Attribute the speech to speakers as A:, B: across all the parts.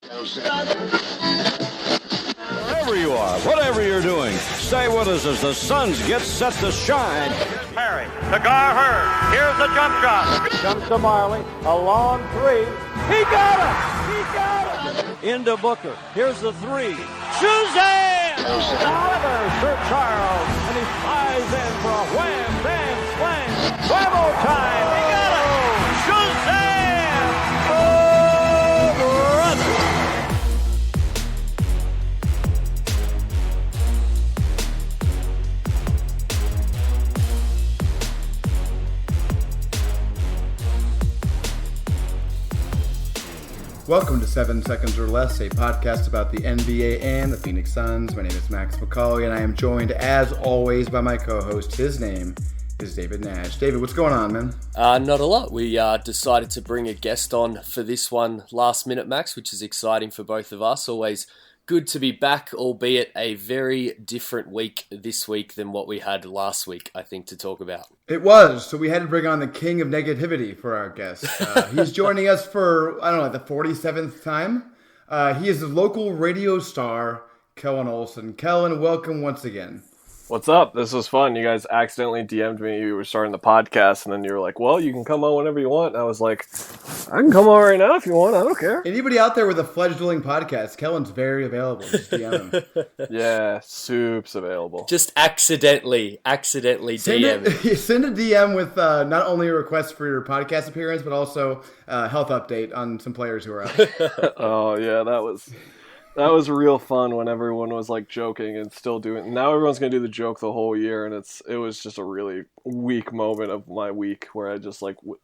A: Wherever you are, whatever you're doing, stay with us as the Suns get set to shine.
B: Perry to Gar. Here's the jump shot.
A: Comes to Marley, a long three. He got it! He got it! Into Booker. Here's the three. Suzanne! Another Sir Charles, and he flies in for a wham, bam, slam. Bravo time! He got it! Suzanne! Oh, brother!
C: Welcome to 7 Seconds or Less, a podcast about the NBA and the Phoenix Suns. My name is Max McCauley, and I am joined, as always, by my co-host. His name is David Nash. David, what's going on, man?
D: Not a lot. We decided to bring a guest on for this one last minute, Max, which is exciting for both of us. Always good to be back, albeit a very different week this week than what we had last week, I think, to talk about.
C: It was. So we had to bring on the king of negativity for our guest. He's joining us for, the 47th time. He is the local radio star, Kellan Olson. Kellan, welcome once again.
E: What's up? This was fun. You guys accidentally DM'd me. You were starting the podcast, and then you were like, well, you can come on whenever you want. And I was like, I can come on right now if you want. I don't care.
C: Anybody out there with a fledgling podcast, Kellan's very available. Just DM him.
E: Yeah, soup's available.
D: Just accidentally DM.
C: Send a DM with not only a request for your podcast appearance, but also a health update on some players who are out.
E: Oh, yeah, that was real fun when everyone was like joking and still doing. Now everyone's gonna do the joke the whole year, and it was just a really weak moment of my week where I just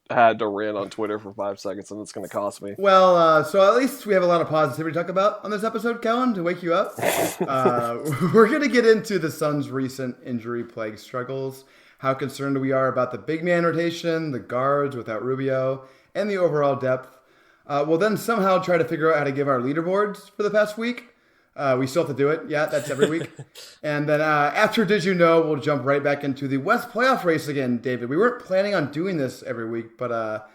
E: had to rant on Twitter for 5 seconds, and it's gonna cost me.
C: Well, so at least we have a lot of positivity to talk about on this episode, Kellan, to wake you up. We're gonna get into the Suns' recent injury plague struggles, how concerned we are about the big man rotation, the guards without Rubio, and the overall depth. We'll then somehow try to figure out how to give our leaderboards for the past week. We still have to do it. Yeah, that's every week. And then after Did You Know, we'll jump right back into the West playoff race again, David. We weren't planning on doing this every week, but,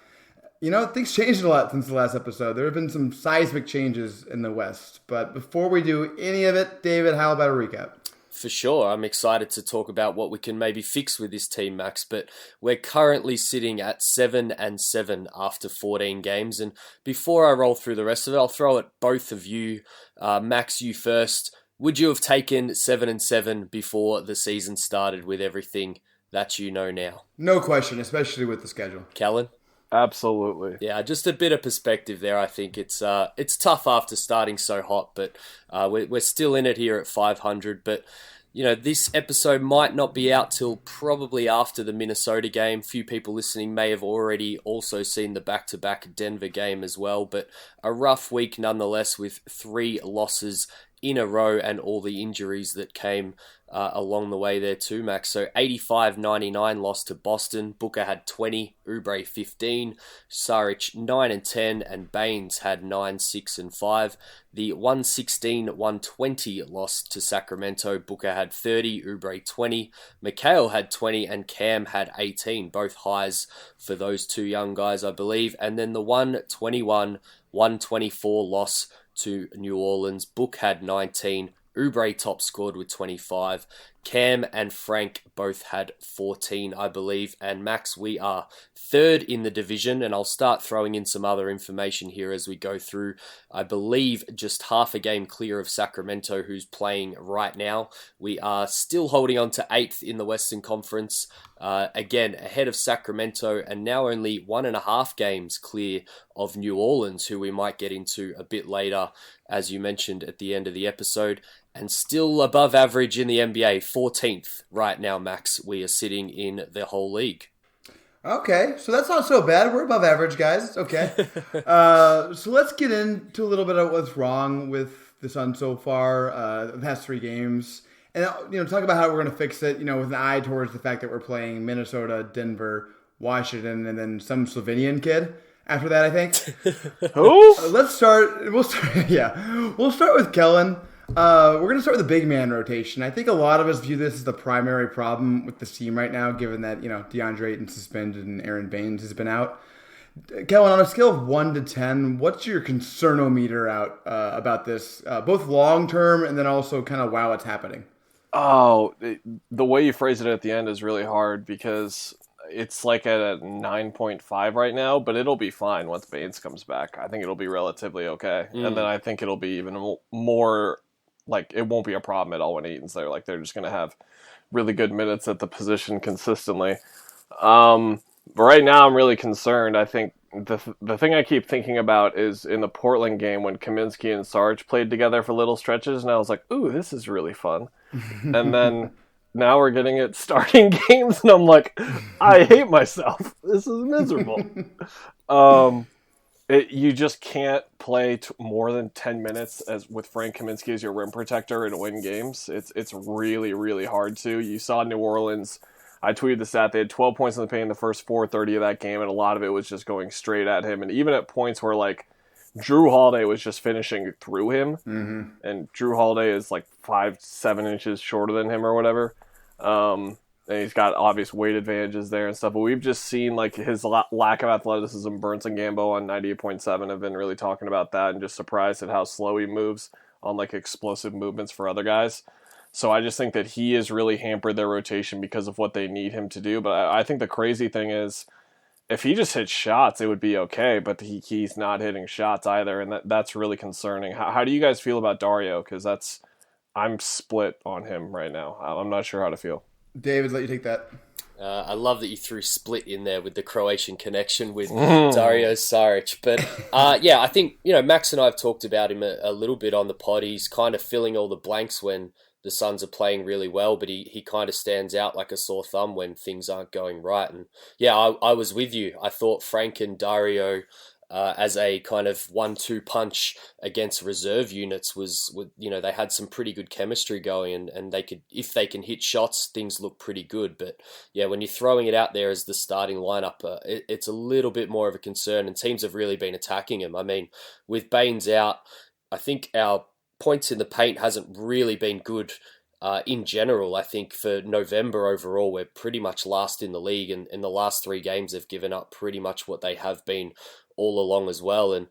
C: things changed a lot since the last episode. There have been some seismic changes in the West. But before we do any of it, David, how about a recap?
D: For sure. I'm excited to talk about what we can maybe fix with this team, Max, but we're currently sitting at 7-7 after 14 games. And before I roll through the rest of it, I'll throw at both of you. Max, you first. Would you have taken 7-7 before the season started with everything that you know now?
C: No question, especially with the schedule.
D: Kellan?
E: Absolutely.
D: Yeah, just a bit of perspective there. I think it's tough after starting so hot, but we're still in it here at 500. But this episode might not be out till probably after the Minnesota game. Few people listening may have already also seen the back-to-back Denver game as well. But a rough week nonetheless, with 3 losses in a row and all the injuries that came along the way there too, Max. So 85-99 loss to Boston. Booker had 20, Oubre 15, Saric 9 and 10, and Baynes had 9, 6 and 5. The 116-120 loss to Sacramento. Booker had 30, Oubre 20, Mikal had 20, and Cam had 18. Both highs for those two young guys, I believe. And then the 121-124 loss to New Orleans. Book had 19. Oubre top scored with 25. Cam and Frank both had 14, I believe. And Max, we are third in the division, and I'll start throwing in some other information here as we go through. I believe just half a game clear of Sacramento, who's playing right now. We are still holding on to 8th in the Western Conference, again ahead of Sacramento, and now only 1.5 games clear of New Orleans, who we might get into a bit later, as you mentioned at the end of the episode. And still above average in the NBA, 14th right now, Max. We are sitting in the whole league.
C: Okay, so that's not so bad. We're above average, guys. It's okay. So let's get into a little bit of what's wrong with the Suns so far, the past 3 games. And, talk about how we're going to fix it, with an eye towards the fact that we're playing Minnesota, Denver, Washington, and then some Slovenian kid after that, I think.
E: Who?
C: We'll start with Kellan. We're going to start with the big man rotation. I think a lot of us view this as the primary problem with the team right now, given that, Deandre Ayton suspended and Aron Baynes has been out. Kellan, on a scale of 1 to 10, what's your concernometer out about this, both long term and then also kind of while it's happening?
E: Oh, the way you phrase it at the end is really hard because it's like at a 9.5 right now, but it'll be fine once Baynes comes back. I think it'll be relatively okay. And then I think it'll be even more, like, it won't be a problem at all when Ayton's there. Like, they're just going to have really good minutes at the position consistently. But right now I'm really concerned. I think the thing I keep thinking about is in the Portland game when Kaminsky and Sarge played together for little stretches, and I was like, ooh, this is really fun. And then now we're getting it starting games, and I'm like, I hate myself. This is miserable. You just can't play more than 10 minutes as with Frank Kaminsky as your rim protector and win games. It's really, really hard to. You saw New Orleans. I tweeted this out. They had 12 points in the paint in the first 4:30 of that game, and a lot of it was just going straight at him. And even at points where, like, Drew Holiday was just finishing through him, and Drew Holiday is like 5-7 inches shorter than him or whatever. And he's got obvious weight advantages there and stuff. But we've just seen like his lack of athleticism. Burns and Gambo on 98.7 have been really talking about that, and just surprised at how slow he moves on like explosive movements for other guys. So I just think that he has really hampered their rotation because of what they need him to do. But I think the crazy thing is, if he just hits shots, it would be okay. But he's not hitting shots either, and that's really concerning. How do you guys feel about Dario? Because I'm split on him right now. I'm not sure how to feel.
C: David, let you take that.
D: I love that you threw split in there with the Croatian connection with Dario Saric. But yeah, I think, Max and I have talked about him a little bit on the pod. He's kind of filling all the blanks when the Suns are playing really well, but he kind of stands out like a sore thumb when things aren't going right. And yeah, I was with you. I thought Frank and Dario as a kind of 1-2 punch against reserve units they had some pretty good chemistry going, and they could, if they can hit shots, things look pretty good. But yeah, when you're throwing it out there as the starting lineup, it's a little bit more of a concern, and teams have really been attacking him. I mean, with Baynes out, I think our points in the paint hasn't really been good in general. I think for November overall, we're pretty much last in the league, and in the last 3 games they've given up pretty much what they have been all along as well. And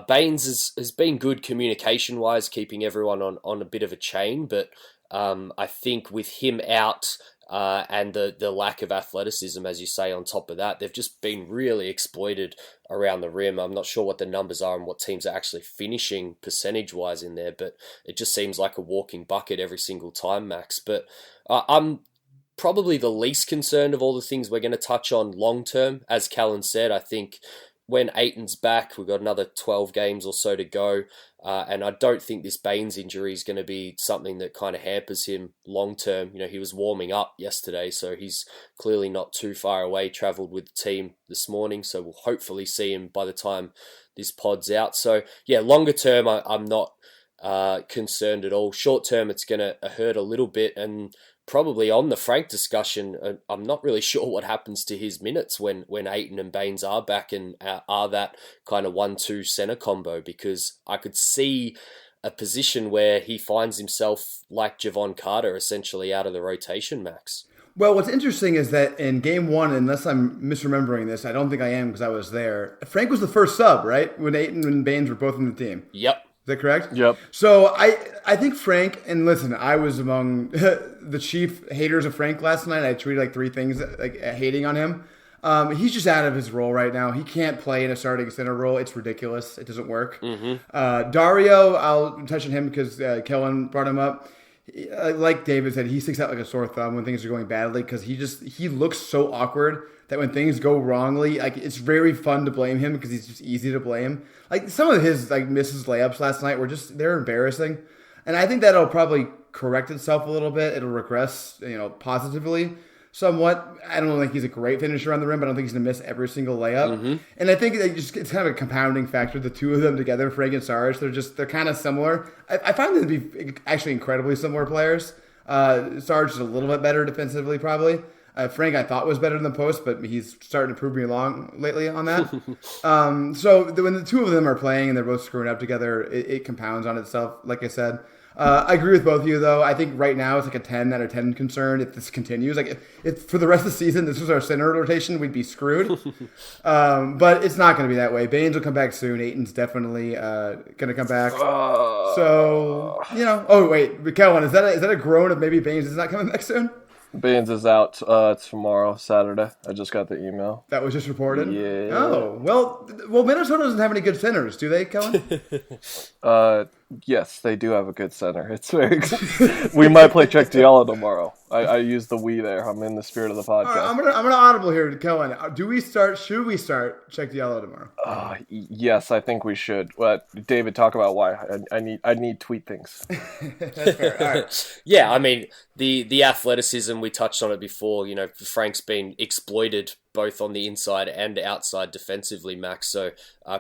D: Baynes has been good communication-wise, keeping everyone on a bit of a chain, but I think with him out and the lack of athleticism, as you say, on top of that, they've just been really exploited around the rim. I'm not sure what the numbers are and what teams are actually finishing percentage-wise in there, but it just seems like a walking bucket every single time, Max. But I'm probably the least concerned of all the things we're going to touch on long-term. As Kellan said, I think when Ayton's back, we've got another 12 games or so to go. And I don't think this Baynes injury is going to be something that kind of hampers him long term. He was warming up yesterday, so he's clearly not too far away, travelled with the team this morning. So we'll hopefully see him by the time this pod's out. So yeah, longer term, I'm not concerned at all. Short term, it's going to hurt a little bit. And probably on the Frank discussion, I'm not really sure what happens to his minutes when Ayton and Baynes are back and are that kind of 1-2 center combo, because I could see a position where he finds himself like Javon Carter, essentially out of the rotation, Max.
C: Well, what's interesting is that in game 1, unless I'm misremembering this, I don't think I am because I was there, Frank was the first sub, right? When Ayton and Baynes were both on the team.
D: Yep.
C: Is that correct?
E: Yep.
C: So I think Frank, and listen, I was among the chief haters of Frank last night. I tweeted like 3 things hating on him. He's just out of his role right now. He can't play in a starting center role. It's ridiculous. It doesn't work. Dario, I'll touch on him because Kellan brought him up. Like David said, he sticks out like a sore thumb when things are going badly because he looks so awkward that when things go wrongly, like it's very fun to blame him because he's just easy to blame. Like some of his misses layups last night were they're embarrassing, and I think that'll probably correct itself a little bit. It'll regress, positively somewhat. I don't think he's a great finisher on the rim, but I don't think he's gonna miss every single layup. And I think it's kind of a compounding factor. The two of them together, Frank and Sarge, they're kind of similar. I find them to be actually incredibly similar players. Sarge is a little bit better defensively, probably. Frank, I thought was better in the post, but he's starting to prove me wrong lately on that. So when the two of them are playing and they're both screwing up together, it compounds on itself, like I said. I agree with both of you, though. I think right now it's like a 10 out of 10 concern if this continues. Like, if for the rest of the season this was our center rotation, we'd be screwed. But it's not going to be that way. Baynes will come back soon. Ayton's definitely going to come back. So, Oh, wait. Kellan, is that a groan of maybe Baynes is not coming back soon?
E: Baynes is out tomorrow, Saturday. I just got the email.
C: That was just reported?
E: Yeah.
C: Oh, well, Minnesota doesn't have any good centers, do they, Kellan?
E: Yes, they do have a good center. It's very good. We might play Check Diallo tomorrow. I use the we there. I'm in the spirit of the podcast.
C: All right, I'm gonna audible here, Kellan. Should we start Check Diallo tomorrow?
E: Yes, I think we should. David, talk about why. I need tweet things.
C: That's fair. All right.
D: Yeah, I mean, the athleticism, we touched on it before. Frank's been exploited both on the inside and outside defensively, Max. So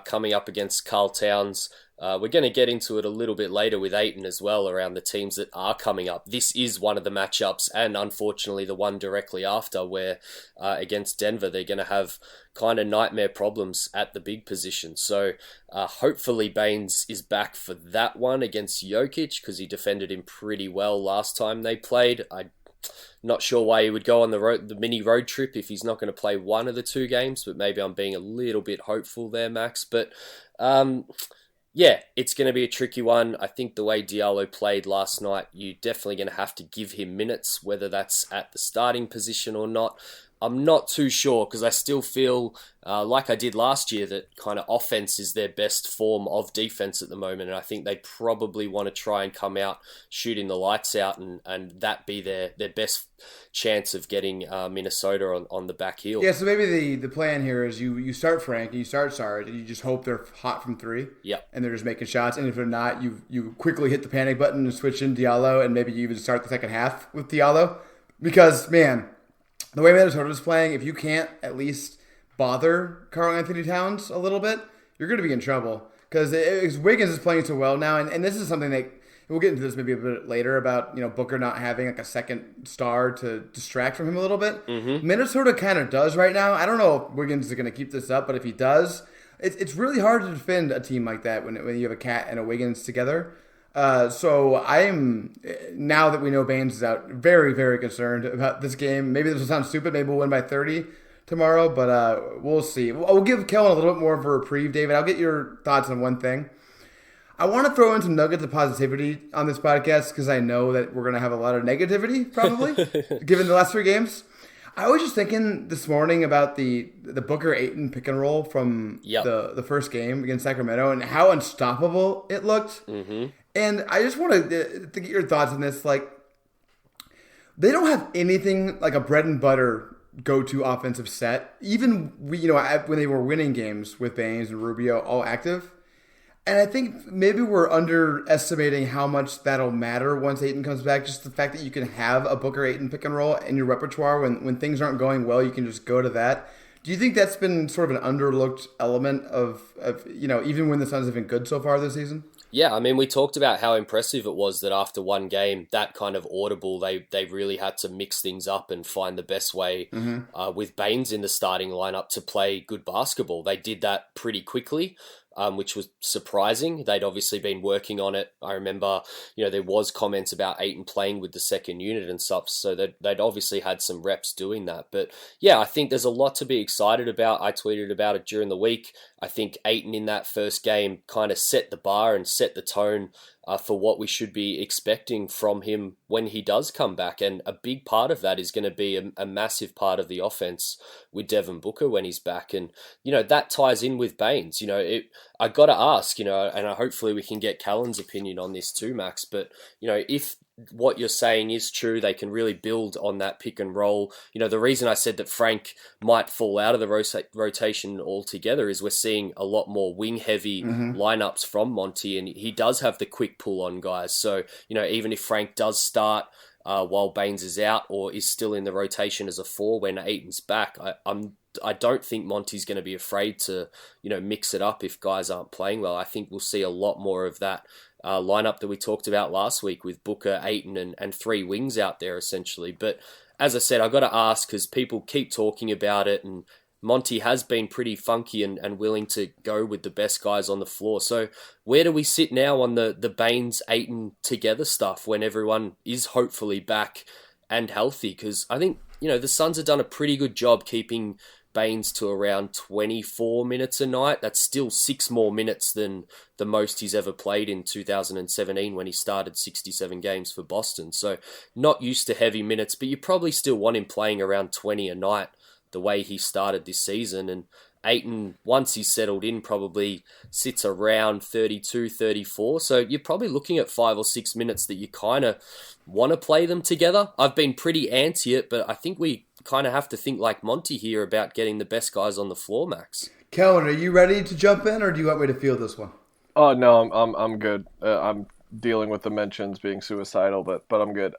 D: coming up against Carl Towns, we're going to get into it a little bit later with Ayton as well around the teams that are coming up. This is one of the matchups, and unfortunately the one directly after, where against Denver they're going to have kind of nightmare problems at the big position. So hopefully Baynes is back for that one against Jokic, because he defended him pretty well last time they played. I'm not sure why he would go on the mini road trip if he's not going to play one of the two games, but maybe I'm being a little bit hopeful there, Max. But yeah, it's going to be a tricky one. I think the way Diallo played last night, you're definitely going to have to give him minutes, whether that's at the starting position or not. I'm not too sure, because I still feel like I did last year that kind of offense is their best form of defense at the moment, and I think they probably want to try and come out shooting the lights out, and that be their best chance of getting Minnesota on the back heel.
C: Yeah, so maybe the plan here is you start Frank and you start Sarge, and you just hope they're hot from three.
D: Yeah,
C: and they're just making shots, and if they're not, you quickly hit the panic button and switch in Diallo, and maybe you even start the second half with Diallo, because man, the way Minnesota's playing, if you can't at least bother Karl Anthony Towns a little bit, you're going to be in trouble. Because Wiggins is playing so well now, and this is something that we'll get into this maybe a bit later about Booker not having like a second star to distract from him a little bit. Mm-hmm. Minnesota kind of does right now. I don't know if Wiggins is going to keep this up, but if he does, it's really hard to defend a team like that when you have a Cat and a Wiggins together. So I'm, now that we know Baynes is out, very, very concerned about this game. Maybe this will sound stupid. Maybe we'll win by 30 tomorrow, but we'll see. We'll give Kellan a little bit more of a reprieve, David. I'll get your thoughts on one thing. I want to throw in some nuggets of positivity on this podcast, because I know that we're going to have a lot of negativity, probably, given the last three games. I was just thinking this morning about the Booker Ayton pick and roll from the first game against Sacramento, and how unstoppable it looked. Mm-hmm. And I just want to get your thoughts on this. Like, they don't have anything like a bread and butter go-to offensive set. Even when they were winning games with Baynes and Rubio all active. And I think maybe we're underestimating how much that'll matter once Ayton comes back. Just the fact that you can have a Booker Ayton pick and roll in your repertoire when things aren't going well, you can just go to that. Do you think that's been sort of an underlooked element of even when the Suns have been good so far this season?
D: Yeah, I mean, we talked about how impressive it was that after one game, that kind of audible, they really had to mix things up and find the best way with Baynes in the starting lineup to play good basketball. They did that pretty quickly, which was surprising. They'd obviously been working on it. I remember, there was comments about Ayton playing with the second unit and stuff, so they'd obviously had some reps doing that. But yeah, I think there's a lot to be excited about. I tweeted about it during the week. I think Ayton in that first game kind of set the bar and set the tone for what we should be expecting from him when he does come back. And a big part of that is going to be a massive part of the offense with Devin Booker when he's back. And, that ties in with Baynes. I got to ask, and hopefully we can get Kellan's opinion on this too, Max. But, if what you're saying is true, they can really build on that pick and roll. The reason I said that Frank might fall out of the rotation altogether is we're seeing a lot more wing-heavy lineups from Monty, and he does have the quick pull-on guys. So, even if Frank does start while Baynes is out or is still in the rotation as a 4 when Ayton's back, I don't think Monty's going to be afraid to, mix it up if guys aren't playing well. I think we'll see a lot more of that lineup that we talked about last week with Booker, Ayton, and 3 wings out there essentially. But as I said, I've got to ask, because people keep talking about it, and Monty has been pretty funky and willing to go with the best guys on the floor. So where do we sit now on the Baynes, Ayton together stuff when everyone is hopefully back and healthy? Because I think, the Suns have done a pretty good job keeping Baynes to around 24 minutes a night. That's still 6 more minutes than the most he's ever played in 2017 when he started 67 games for Boston. So not used to heavy minutes, but you probably still want him playing around 20 a night the way he started this season. And Ayton, once he's settled in, probably sits around 32, 34. So you're probably looking at 5 or 6 minutes that you kind of want to play them together. I've been pretty anti it, but I think we kind of have to think like Monty here about getting the best guys on the floor, Max.
C: Kellan, are you ready to jump in, or do you want me to field this one?
E: Oh no, I'm good. I'm dealing with the mentions being suicidal, but I'm good.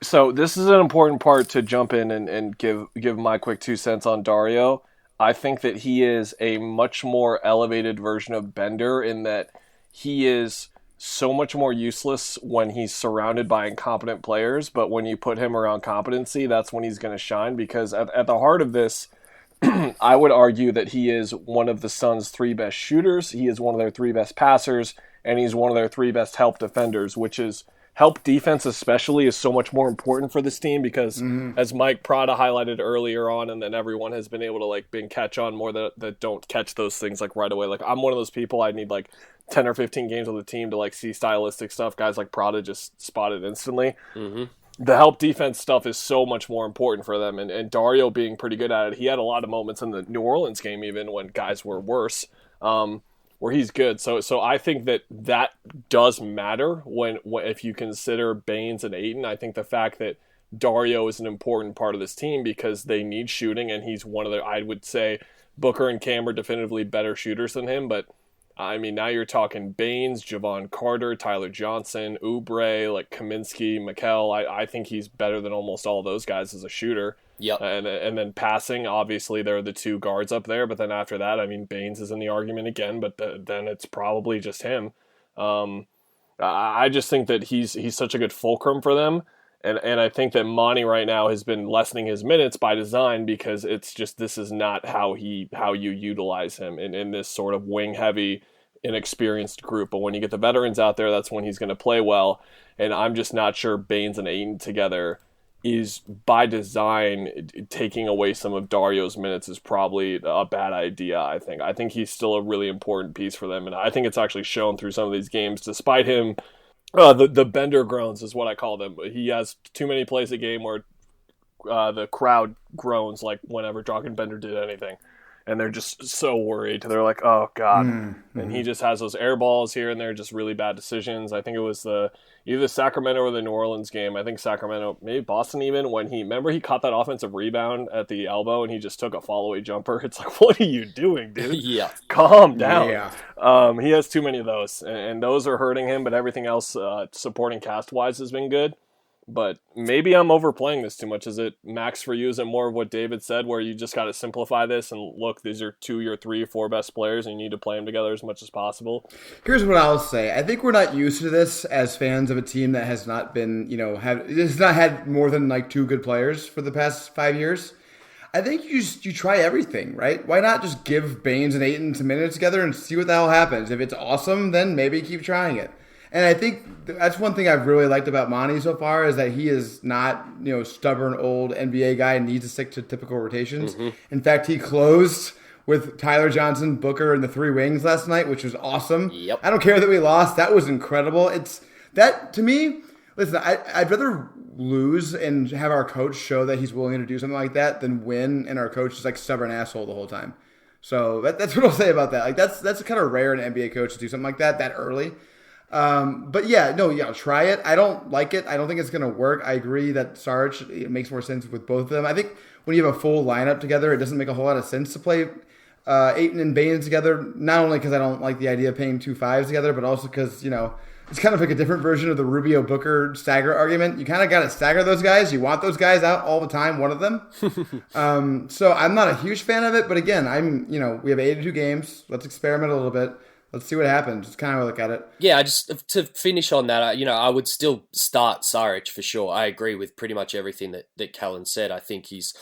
E: So this is an important part to jump in and give my quick 2 cents on Dario. I think that he is a much more elevated version of Bender in that he is so much more useless when he's surrounded by incompetent players, but when you put him around competency, that's when he's going to shine, because at the heart of this, I would argue that he is one of the Suns' 3 best shooters, he is one of their 3 best passers, and he's one of their 3 best help defenders, which is help defense especially is so much more important for this team because as Mike Prada highlighted earlier on, and then everyone has been able to been catch on more that don't catch those things right away. I'm one of those people, I need 10 or 15 games on the team to see stylistic stuff. Guys like Prada just spot it instantly. The help defense stuff is so much more important for them, and Dario being pretty good at it. He had a lot of moments in the New Orleans game even when guys were worse, where he's good. So I think that does matter when if you consider Baynes and Ayton. I think the fact that Dario is an important part of this team because they need shooting, and he's one of the, I would say Booker and Cam are definitively better shooters than him, but I mean, now you're talking Baynes, Javon Carter, Tyler Johnson, Oubre, Kaminsky, Mikal. I think he's better than almost all those guys as a shooter.
D: Yep.
E: And then passing, obviously, there are the 2 guards up there. But then after that, I mean, Baynes is in the argument again, but then it's probably just him. I just think that he's such a good fulcrum for them. And I think that Monty right now has been lessening his minutes by design because it's just this is not how you utilize him in this sort of wing-heavy, inexperienced group. But when you get the veterans out there, that's when he's going to play well. And I'm just not sure Baynes and Ayton together is, by design, taking away some of Dario's minutes is probably a bad idea, I think. I think he's still a really important piece for them, and I think it's actually shown through some of these games, despite him. The Bender groans is what I call them. He has too many plays a game where the crowd groans whenever Jock Bender did anything. And they're just so worried. They're like, oh, God. And he just has those air balls here and there, just really bad decisions. I think it was either the Sacramento or the New Orleans game. I think Sacramento, maybe Boston even, when he caught that offensive rebound at the elbow and he just took a fall-away jumper. It's what are you doing, dude?
D: Yeah.
E: Calm down.
C: Yeah.
E: He has too many of those, and those are hurting him, but everything else supporting cast-wise has been good. But maybe I'm overplaying this too much. Is it, Max, for you, is it more of what David said, where you just got to simplify this and look, these are 2, your 3, 4 best players, and you need to play them together as much as possible?
C: Here's what I'll say. I think we're not used to this as fans of a team that has not been, has not had more than 2 good players for the past 5 years. I think you try everything, right? Why not just give Baynes and Ayton some minutes together and see what the hell happens? If it's awesome, then maybe keep trying it. And I think that's one thing I've really liked about Monty so far is that he is not, stubborn old NBA guy and needs to stick to typical rotations. In fact, he closed with Tyler Johnson, Booker, and the 3 wings last night, which was awesome.
D: Yep.
C: I don't care that we lost. That was incredible. That, to me, listen, I'd rather lose and have our coach show that he's willing to do something like that than win and our coach is stubborn asshole the whole time. So that's what I'll say about that. That's kind of rare in an NBA coach to do something like that early. But try it. I don't like it. I don't think it's going to work. I agree that Sarge, it makes more sense with both of them. I think when you have a full lineup together, it doesn't make a whole lot of sense to play Ayton and Baynes together, not only because I don't like the idea of paying 2 5s together, but also because, it's kind of like a different version of the Rubio Booker stagger argument. You kind of got to stagger those guys. You want those guys out all the time, one of them. So I'm not a huge fan of it, but again, we have 82 games. Let's experiment a little bit. Let's see what happens. Just kind of look at it.
D: Yeah, just to finish on that, I would still start Saric for sure. I agree with pretty much everything that Kellan said. I think he's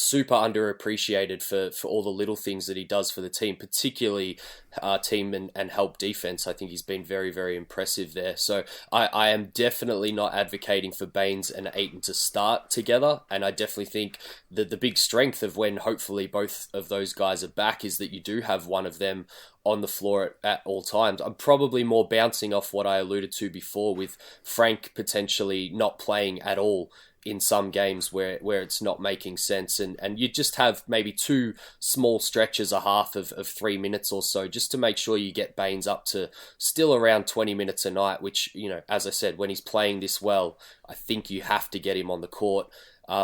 D: super underappreciated for all the little things that he does for the team, particularly team and help defense. I think he's been very, very impressive there. So I am definitely not advocating for Baynes and Ayton to start together. And I definitely think that the big strength of when hopefully both of those guys are back is that you do have one of them on the floor at all times. I'm probably more bouncing off what I alluded to before with Frank potentially not playing at all in some games where it's not making sense, and you just have maybe 2 small stretches, a half of 3 minutes or so, just to make sure you get Baynes up to still around 20 minutes a night, which, as I said, when he's playing this well, I think you have to get him on the court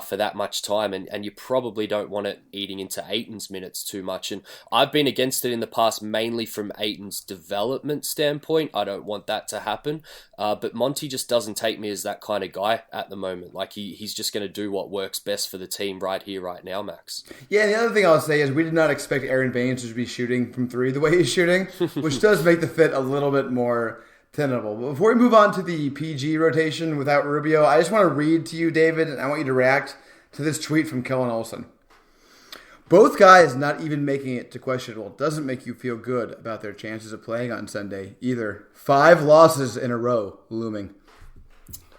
D: for that much time, and you probably don't want it eating into Ayton's minutes too much. And I've been against it in the past, mainly from Ayton's development standpoint. I don't want that to happen, but Monty just doesn't take me as that kind of guy at the moment. Like he's just going to do what works best for the team right here, right now, Max.
C: Yeah, and the other thing I'll say is we did not expect Aron Baynes to be shooting from 3 the way he's shooting, which does make the fit a little bit more tenable. But before we move on to the PG rotation without Rubio, I just want to read to you, David, and I want you to react to this tweet from Kellan Olson. Both guys not even making it to questionable doesn't make you feel good about their chances of playing on Sunday either. 5 losses in a row looming.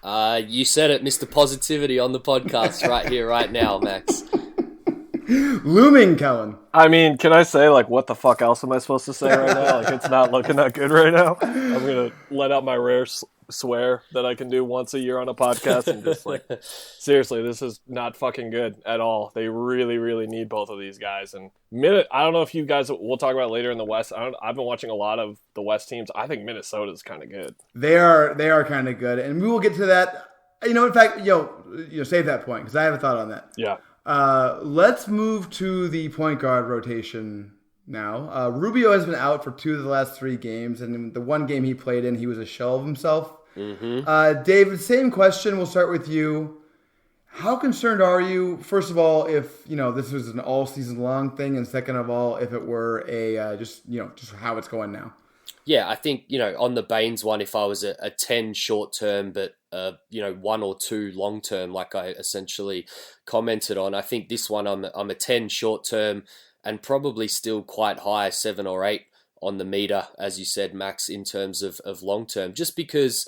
D: You said it, Mr. Positivity on the podcast right here, right now, Max.
C: Looming, Kellan.
E: I mean, can I say, what the fuck else am I supposed to say right now? It's not looking that good right now. I'm going to let out my rare swear that I can do once a year on a podcast and just, seriously, this is not fucking good at all. They really, really need both of these guys. And I don't know if you guys, we'll talk about later in the West. I've been watching a lot of the West teams. I think Minnesota's kind of good.
C: They are kind of good. And we will get to that. In fact, save that point because I have a thought on that.
E: Yeah.
C: Let's move to the point guard rotation now. Rubio has been out for 2 of the last 3 games, and in the one game he played in, he was a shell of himself. Mm-hmm. David, same question. We'll start with you. How concerned are you, first of all, if this was an all-season long thing, and second of all, if it were a just how it's going now?
D: Yeah, I think, on the Baynes one, if I was a 10 short term, but 1 or 2 long term, like I essentially commented on, I think this one I'm a 10 short term and probably still quite high, 7 or 8 on the meter, as you said, Max, in terms of long term, just because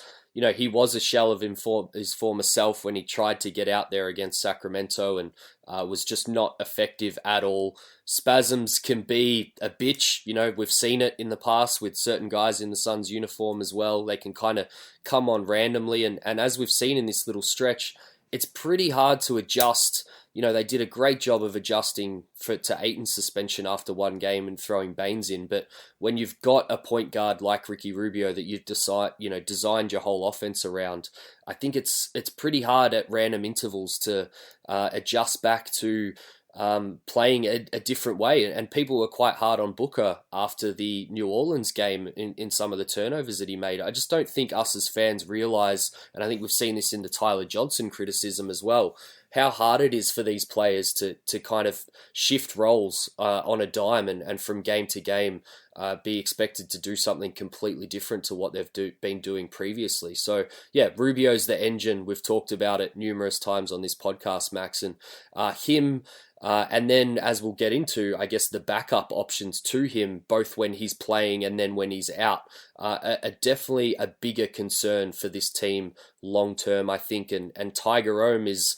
D: he was a shell of his former self when he tried to get out there against Sacramento and was just not effective at all. Spasms can be a bitch. We've seen it in the past with certain guys in the Suns uniform as well. They can kind of come on randomly. And as we've seen in this little stretch, it's pretty hard to adjust. They did a great job of adjusting to Ayton's suspension after 1 game and throwing Baynes in. But when you've got a point guard like Ricky Rubio that you've designed your whole offense around, I think it's pretty hard at random intervals to adjust back to playing a different way. And people were quite hard on Booker after the New Orleans game in some of the turnovers that he made. I just don't think us as fans realize, and I think we've seen this in the Tyler Johnson criticism as well, how hard it is for these players to kind of shift roles on a dime and from game to game be expected to do something completely different to what they've been doing previously. So yeah, Rubio's the engine. We've talked about it numerous times on this podcast, Max, and him. And then, as we'll get into, I guess the backup options to him, both when he's playing and then when he's out, are definitely a bigger concern for this team long term, I think. And Tiger Ohm is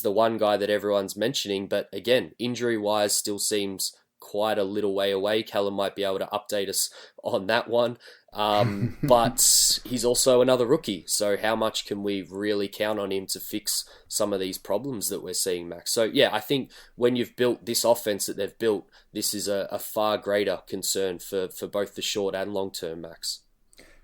D: the one guy that everyone's mentioning, but again, injury-wise, still seems quite a little way away. Kellan might be able to update us on that one. But he's also another rookie. So how much can we really count on him to fix some of these problems that we're seeing, Max? So yeah, I think when you've built this offense that they've built, this is a far greater concern for both the short and long term, Max.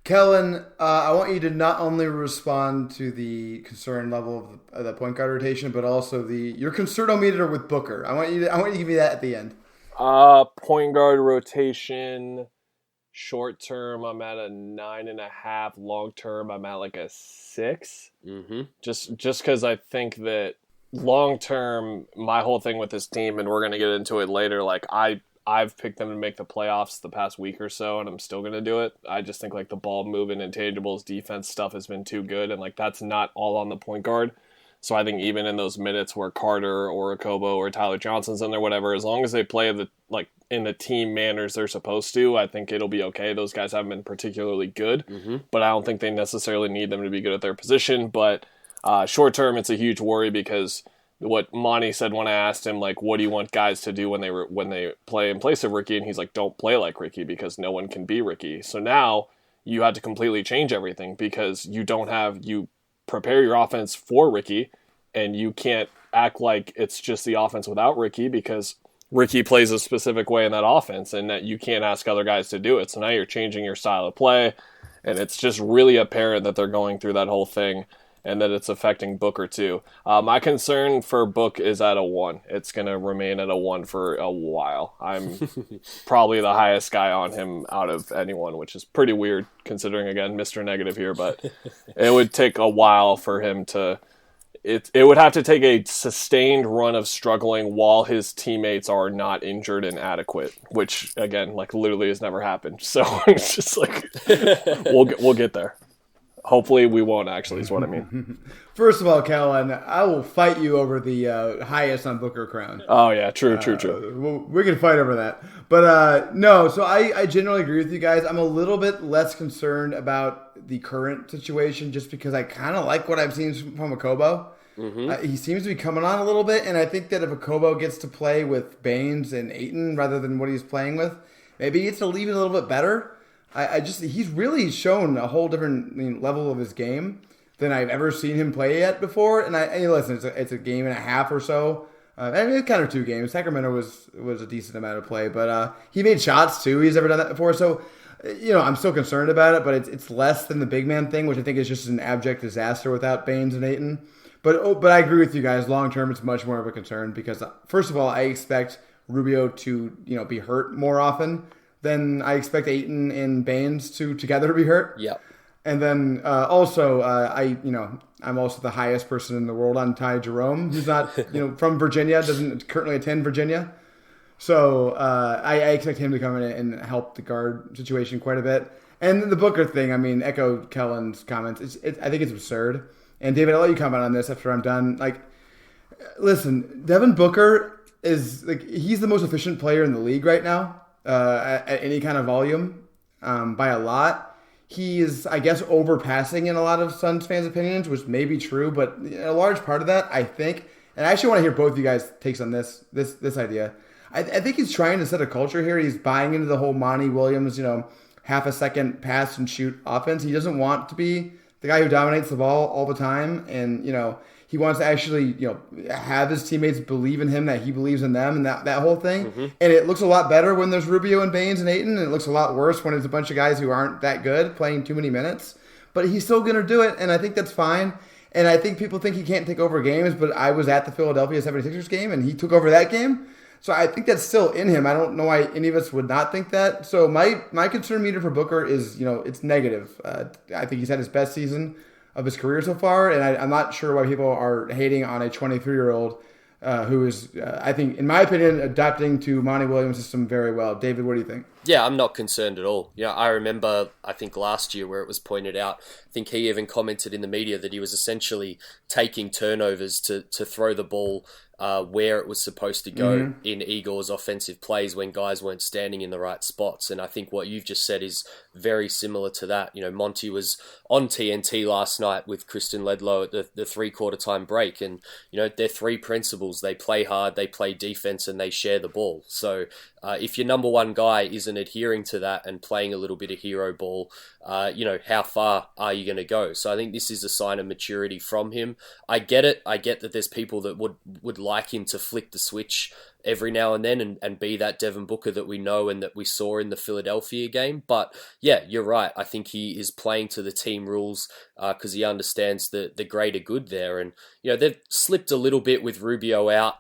C: Kellan, I want you to not only respond to the concern level of the point guard rotation, but also your concernometer with Booker. I want you to give me that at the end.
E: Point guard rotation. Short term, I'm at a 9.5. Long term, I'm at like a 6.
D: Mm-hmm.
E: Just because I think that long term, my whole thing with this team, and we're gonna get into it later. Like I've picked them to make the playoffs the past week or so, and I'm still gonna do it. I just think like the ball moving, intangibles, defense stuff has been too good, and like that's not all on the point guard. So I think even in those minutes where Carter or Akobo or Tyler Johnson's in there, whatever, as long as they play in the team manners they're supposed to, I think it'll be okay. Those guys haven't been particularly good, but I don't think they necessarily need them to be good at their position. But short term, it's a huge worry because what Monty said when I asked him, like, what do you want guys to do when they play in place of Ricky? And he's like, don't play like Ricky because no one can be Ricky. So now you had to completely change everything because you prepare your offense for Ricky and you can't act like it's just the offense without Ricky because Ricky plays a specific way in that offense and that you can't ask other guys to do it. So now you're changing your style of play, and it's just really apparent that they're going through that whole thing and that it's affecting Booker too. My concern for Book is at a 1. It's going to remain at a 1 for a while. I'm probably the highest guy on him out of anyone, which is pretty weird considering, again, Mr. Negative here, but it would take a while for him to... It would have to take a sustained run of struggling while his teammates are not injured and adequate, which, again, like, literally has never happened. So it's just like, we'll get there. Hopefully we won't, actually, is what I mean.
C: First of all, Kellan, I will fight you over the highest on Booker crown.
E: Oh, yeah, true.
C: We can fight over that. But no, so I generally agree with you guys. I'm a little bit less concerned about the current situation just because I kind of like what I've seen from Akobo. He seems to be coming on a little bit, and I think that if Akobo gets to play with Baynes and Ayton rather than what he's playing with, maybe he gets to leave it a little bit better. He's really shown a whole different level of his game than I've ever seen him play yet before. And listen, it's a game and a half or so. It's kind of 2 games. Sacramento was a decent amount of play, but he made shots too. He's never done that before, so I'm still concerned about it. But it's less than the big man thing, which I think is just an abject disaster without Baynes and Ayton. But I agree with you guys. Long term, it's much more of a concern because first of all, I expect Rubio to be hurt more often. Then I expect Ayton and Baynes to together be hurt.
D: Yep.
C: And then also, I'm also the highest person in the world on Ty Jerome, who's not, from Virginia, doesn't currently attend Virginia. So I expect him to come in and help the guard situation quite a bit. And the Booker thing, echo Kellan's comments. I think it's absurd. And David, I'll let you comment on this after I'm done. Like, listen, Devin Booker is he's the most efficient player in the league right now. At any kind of volume, by a lot. He is, I guess, overpassing in a lot of Suns fans' opinions, which may be true, but a large part of that, I think, and I actually want to hear both of you guys' takes on this idea. I think he's trying to set a culture here. He's buying into the whole Monty Williams, half a second pass and shoot offense. He doesn't want to be the guy who dominates the ball all the time, and he wants to actually, have his teammates believe in him, that he believes in them, and that whole thing. And it looks a lot better when there's Rubio and Baynes and Ayton, and it looks a lot worse when it's a bunch of guys who aren't that good playing too many minutes. But he's still going to do it, and I think that's fine. And I think people think he can't take over games, but I was at the Philadelphia 76ers game, and he took over that game. So I think that's still in him. I don't know why any of us would not think that. So my concern meter for Booker is, it's negative. I think he's had his best season of his career so far, and I'm not sure why people are hating on a 23-year-old who is, I think, in my opinion, adapting to Monty Williams' system very well. David, what do you think?
D: Yeah, I'm not concerned at all. I remember, I think last year where it was pointed out, I think he even commented in the media that he was essentially taking turnovers to throw the ball where it was supposed to go in Igor's offensive plays when guys weren't standing in the right spots. And I think what you've just said is very similar to that. Monty was on TNT last night with Kristen Ledlow at the three-quarter time break. And, their 3 principles: they play hard, they play defense, and they share the ball. So if your number one guy isn't adhering to that and playing a little bit of hero ball, how far are you going to go? So I think this is a sign of maturity from him. I get it. I get that there's people that would like him to flick the switch every now and then and be that Devin Booker that we know and that we saw in the Philadelphia game. But yeah, you're right. I think he is playing to the team rules because he understands the greater good there. And, they've slipped a little bit with Rubio out,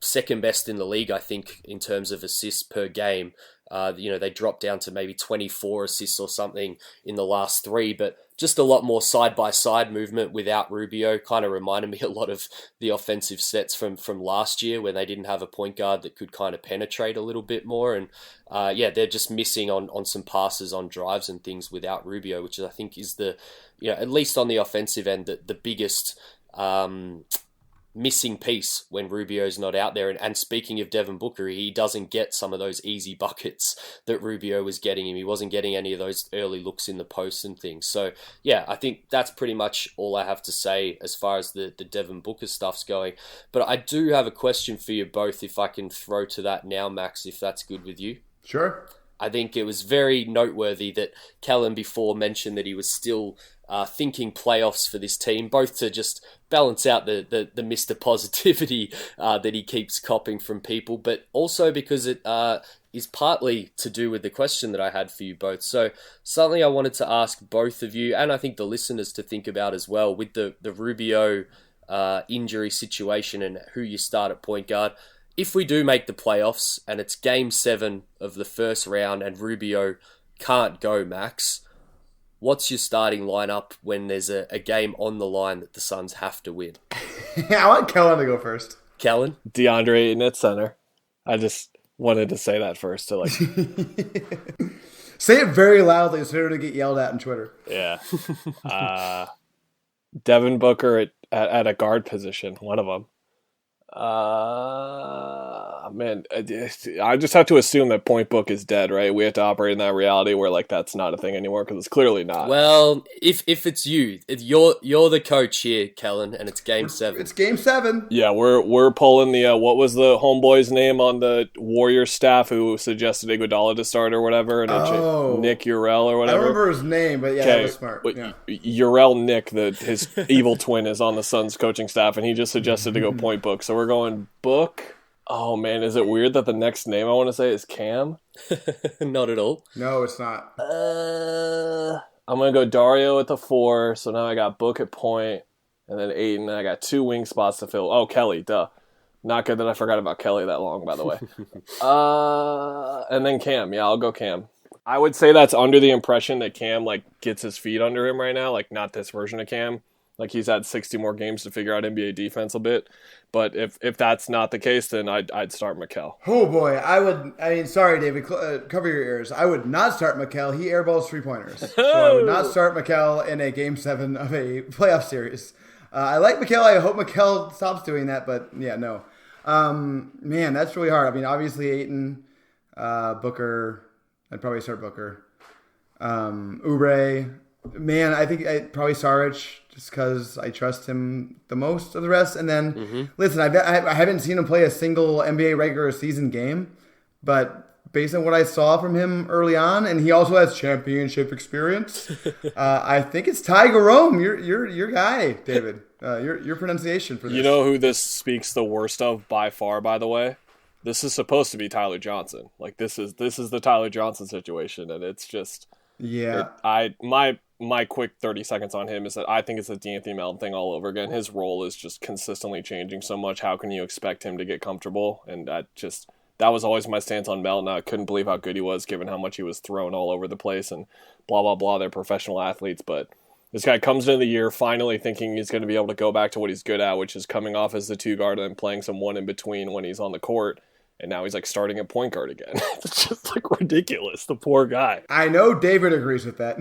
D: second best in the league, I think, in terms of assists per game. They dropped down to maybe 24 assists or something in the last 3, but just a lot more side-by-side movement without Rubio. Kind of reminded me a lot of the offensive sets from last year when they didn't have a point guard that could kind of penetrate a little bit more. And they're just missing on some passes on drives and things without Rubio, which I think is at least on the offensive end, the biggest missing piece when Rubio's not out there. And speaking of Devin Booker, he doesn't get some of those easy buckets that Rubio was getting him. He wasn't getting any of those early looks in the post and things. So, yeah, I think that's pretty much all I have to say as far as the Devin Booker stuff's going. But I do have a question for you both, if I can throw to that now, Max, if that's good with you.
C: Sure.
D: I think it was very noteworthy that Kellan before mentioned that he was still thinking playoffs for this team, both to just balance out the Mr. Positivity that he keeps copping from people, but also because it is partly to do with the question that I had for you both. So something I wanted to ask both of you, and I think the listeners to think about as well, with the Rubio injury situation and who you start at point guard. If we do make the playoffs and it's game 7 of the first round and Rubio can't go, Max, what's your starting lineup when there's a game on the line that the Suns have to win?
C: I want Kellan to go first.
D: Kellan?
E: Deandre Ayton at center. I just wanted to say that first to
C: Say it very loudly so to get yelled at on Twitter.
E: Yeah. Devin Booker at a guard position, one of them. Man, I just have to assume that point book is dead, right? We have to operate in that reality where that's not a thing anymore, because it's clearly not.
D: Well, if it's you're the coach here, Kellan, and it's game 7.
C: It's game 7.
E: Yeah, we're pulling the what was the homeboy's name on the Warriors staff who suggested Iguodala to start or whatever, and Nick Urel or whatever.
C: I don't remember his name, but yeah, that was smart. Yeah.
E: Urel Nick, his evil twin, is on the Suns coaching staff, and he just suggested to go point book. So we're going book. Oh man, is it weird that the next name I want to say is Cam?
D: Not at all.
C: No, it's not.
E: I'm gonna go Dario at the 4. So now I got Book at point, and then Ayton. And I got 2 wing spots to fill. Oh, Kelly, duh. Not good that I forgot about Kelly that long, by the way. And then Cam. Yeah, I'll go Cam. I would say that's under the impression that Cam gets his feet under him right now. Not this version of Cam. He's had 60 more games to figure out NBA defense a bit. But if that's not the case, then I'd start Mikal.
C: Oh, boy. Sorry, David. Cover your ears. I would not start Mikal. He airballs 3-pointers. So I would not start Mikal in a game 7 of a playoff series. I like Mikal. I hope Mikal stops doing that. But, yeah, no. Man, that's really hard. Obviously, Ayton, Booker. I'd probably start Booker. Oubre. Man, I think I'd probably Saric, just because I trust him the most of the rest. And then, listen, I haven't seen him play a single NBA regular season game, but based on what I saw from him early on, and he also has championship experience, I think it's Ty Jerome, your guy, David. Your pronunciation for this.
E: You know who this speaks the worst of by far, by the way? This is supposed to be Tyler Johnson. This is the Tyler Johnson situation, and it's just... Yeah. My quick 30 seconds on him is that I think it's a D'Anthony Melton thing all over again. His role is just consistently changing so much. How can you expect him to get comfortable? And that was always my stance on Melton. I couldn't believe how good he was given how much he was thrown all over the place and blah, blah, blah. They're professional athletes. But this guy comes into the year finally thinking he's going to be able to go back to what he's good at, which is coming off as the 2 guard and playing some 1 in between when he's on the court. And now he's starting at point guard again. It's just ridiculous. The poor guy.
C: I know David agrees with that.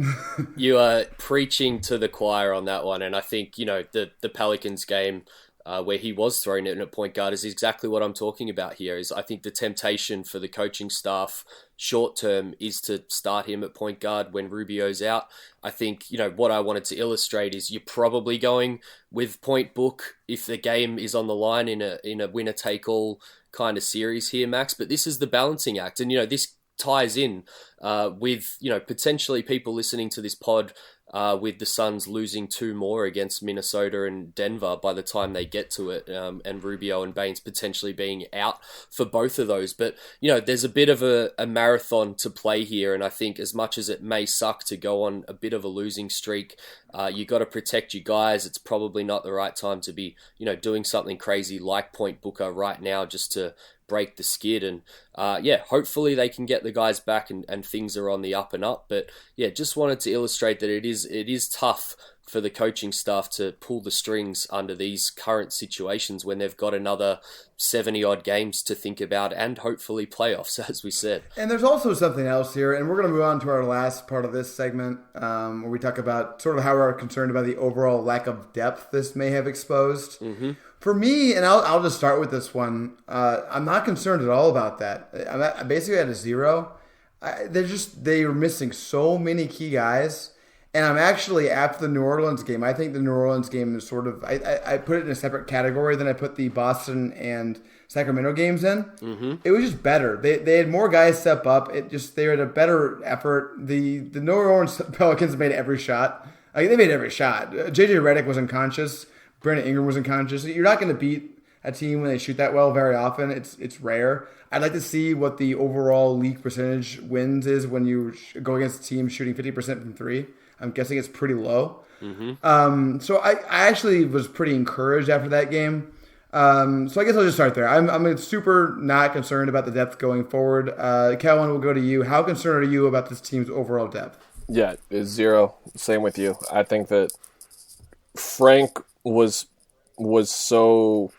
D: You are preaching to the choir on that one. And I think, the Pelicans game where he was thrown in at point guard is exactly what I'm talking about here. Is I think the temptation for the coaching staff short term is to start him at point guard when Rubio's out. I think, what I wanted to illustrate is you're probably going with point book if the game is on the line in a winner take all kind of series here, Max, but this is the balancing act. And, this ties in with, potentially people listening to this pod with the Suns losing 2 more against Minnesota and Denver by the time they get to it, and Rubio and Baynes potentially being out for both of those. But, there's a bit of a marathon to play here, and I think as much as it may suck to go on a bit of a losing streak, you got to protect your guys. It's probably not the right time to be, doing something crazy like Point Booker right now just to break the skid. And hopefully they can get the guys back and things are on the up and up. But yeah, just wanted to illustrate that it is tough for the coaching staff to pull the strings under these current situations when they've got another 70-odd games to think about and hopefully playoffs, as we said.
C: And there's also something else here, and we're going to move on to our last part of this segment where we talk about sort of how we're concerned about the overall lack of depth this may have exposed. Mm-hmm. For me, and I'll just start with this one, I'm not concerned at all about that. I'm basically at a 0. They were missing so many key guys. And I'm actually, after the New Orleans game, I think the New Orleans game is sort of, I put it in a separate category than I put the Boston and Sacramento games in. Mm-hmm. It was just better. They had more guys step up. They had a better effort. The New Orleans Pelicans made every shot. They made every shot. JJ Redick was unconscious. Brandon Ingram was unconscious. You're not going to beat a team when they shoot that well very often. It's rare. I'd like to see what the overall league percentage wins is when you go against a team shooting 50% from three. I'm guessing it's pretty low. Mm-hmm. So I actually was pretty encouraged after that game. So I guess I'll just start there. I'm super not concerned about the depth going forward. Kellan, we'll go to you. How concerned are you about this team's overall depth?
E: Yeah, it's 0. Same with you. I think that Frank was so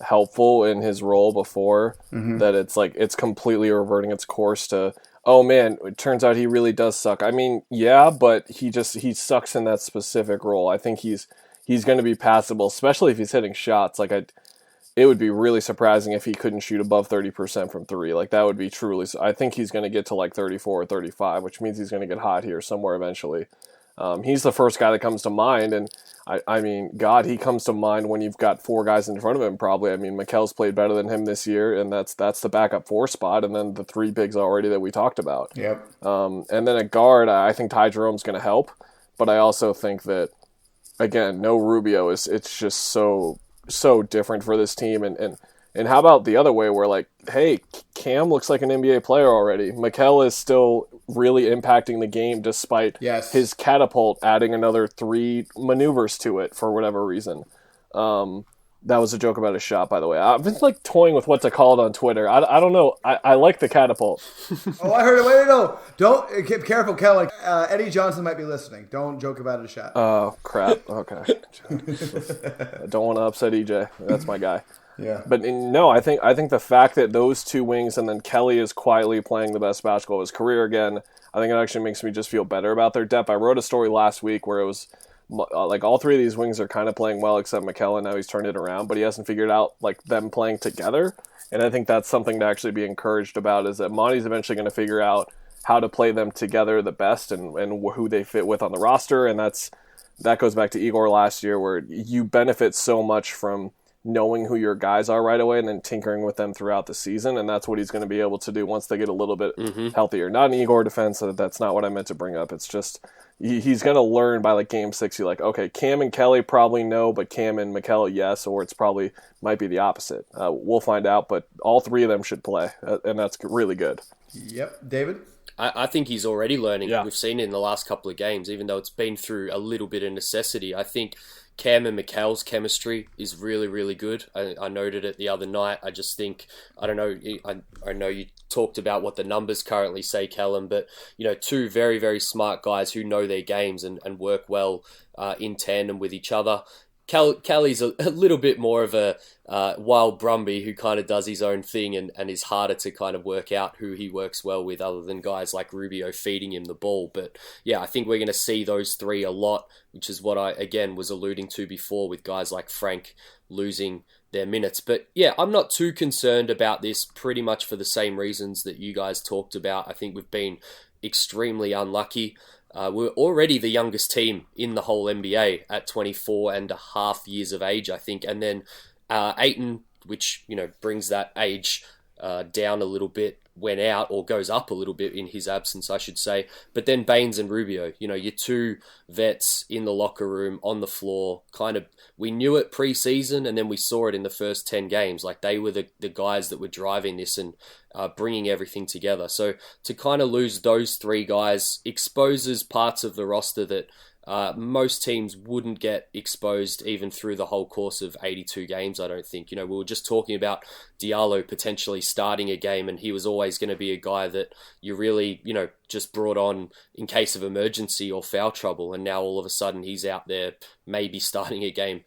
E: helpful in his role before that it's completely reverting its course to, oh man, it turns out he really does suck. I mean, yeah, but he sucks in that specific role. I think he's going to be passable, especially if he's hitting shots. It would be really surprising if he couldn't shoot above 30% from three. That would be truly. I think he's going to get to 34 or 35, which means he's going to get hot here somewhere eventually. He's the first guy that comes to mind, and I mean, God, he comes to mind when you've got 4 guys in front of him, probably. I mean, Mikel's played better than him this year, and that's the backup 4 spot, and then the 3 bigs already that we talked about.
C: Yep.
E: And then at guard, I think Ty Jerome's going to help, but I also think that, again, no Rubio it's just so different for this team, and how about the other way where, hey, Cam looks like an NBA player already. Mikel is still really impacting the game despite his catapult adding another 3 maneuvers to it for whatever reason. That was a joke about a shot, by the way. I've been toying with what to call it on Twitter. I don't know. I like the catapult.
C: Oh, I heard it. Wait, no. Don't. Be careful, Kelly. Eddie Johnson might be listening. Don't joke about a shot.
E: Oh, crap. Okay. I don't want to upset EJ. That's my guy.
C: Yeah.
E: But no, I think the fact that those 2 wings and then Kelly is quietly playing the best basketball of his career again, I think it actually makes me just feel better about their depth. I wrote a story last week where it was all 3 of these wings are kind of playing well except Mikel, and now he's turned it around, but he hasn't figured out them playing together. And I think that's something to actually be encouraged about, is that Monty's eventually going to figure out how to play them together the best and who they fit with on the roster. And that goes back to Igor last year, where you benefit so much from knowing who your guys are right away and then tinkering with them throughout the season, and that's what he's going to be able to do once they get a little bit healthier. Not an Igor defense, that's not what I meant to bring up. It's just he's going to learn by game 6. You're okay, Cam and Kelly probably no, but Cam and Mikel, yes, or it's probably might be the opposite. We'll find out, but all 3 of them should play, and that's really good.
C: Yep. David?
D: I think he's already learning.
E: Yeah.
D: We've seen it in the last couple of games, even though it's been through a little bit of necessity. I think Cam and Mikel's chemistry is really, really good. I noted it the other night. I just think, I don't know, I know you talked about what the numbers currently say, Kellan, but, 2 very, very smart guys who know their games and work well in tandem with each other. Kelly's a little bit more of a wild Brumby who kind of does his own thing and is harder to kind of work out who he works well with, other than guys like Rubio feeding him the ball. But yeah, I think we're going to see those 3 a lot, which is what I, again, was alluding to before with guys like Frank losing their minutes. But yeah, I'm not too concerned about this, pretty much for the same reasons that you guys talked about. I think we've been extremely unlucky. We're already the youngest team in the whole NBA at 24 and a half years of age, I think. And then Ayton, which, brings that age down a little bit, went out, or goes up a little bit in his absence, I should say. But then Baynes and Rubio, your 2 vets in the locker room, on the floor, kind of, we knew it pre-season, and then we saw it in the first 10 games. They were the guys that were driving this and bringing everything together. So to kind of lose those 3 guys exposes parts of the roster that most teams wouldn't get exposed even through the whole course of 82 games, I don't think. We were just talking about Diallo potentially starting a game, and he was always going to be a guy that you really, just brought on in case of emergency or foul trouble, and now all of a sudden he's out there maybe starting a game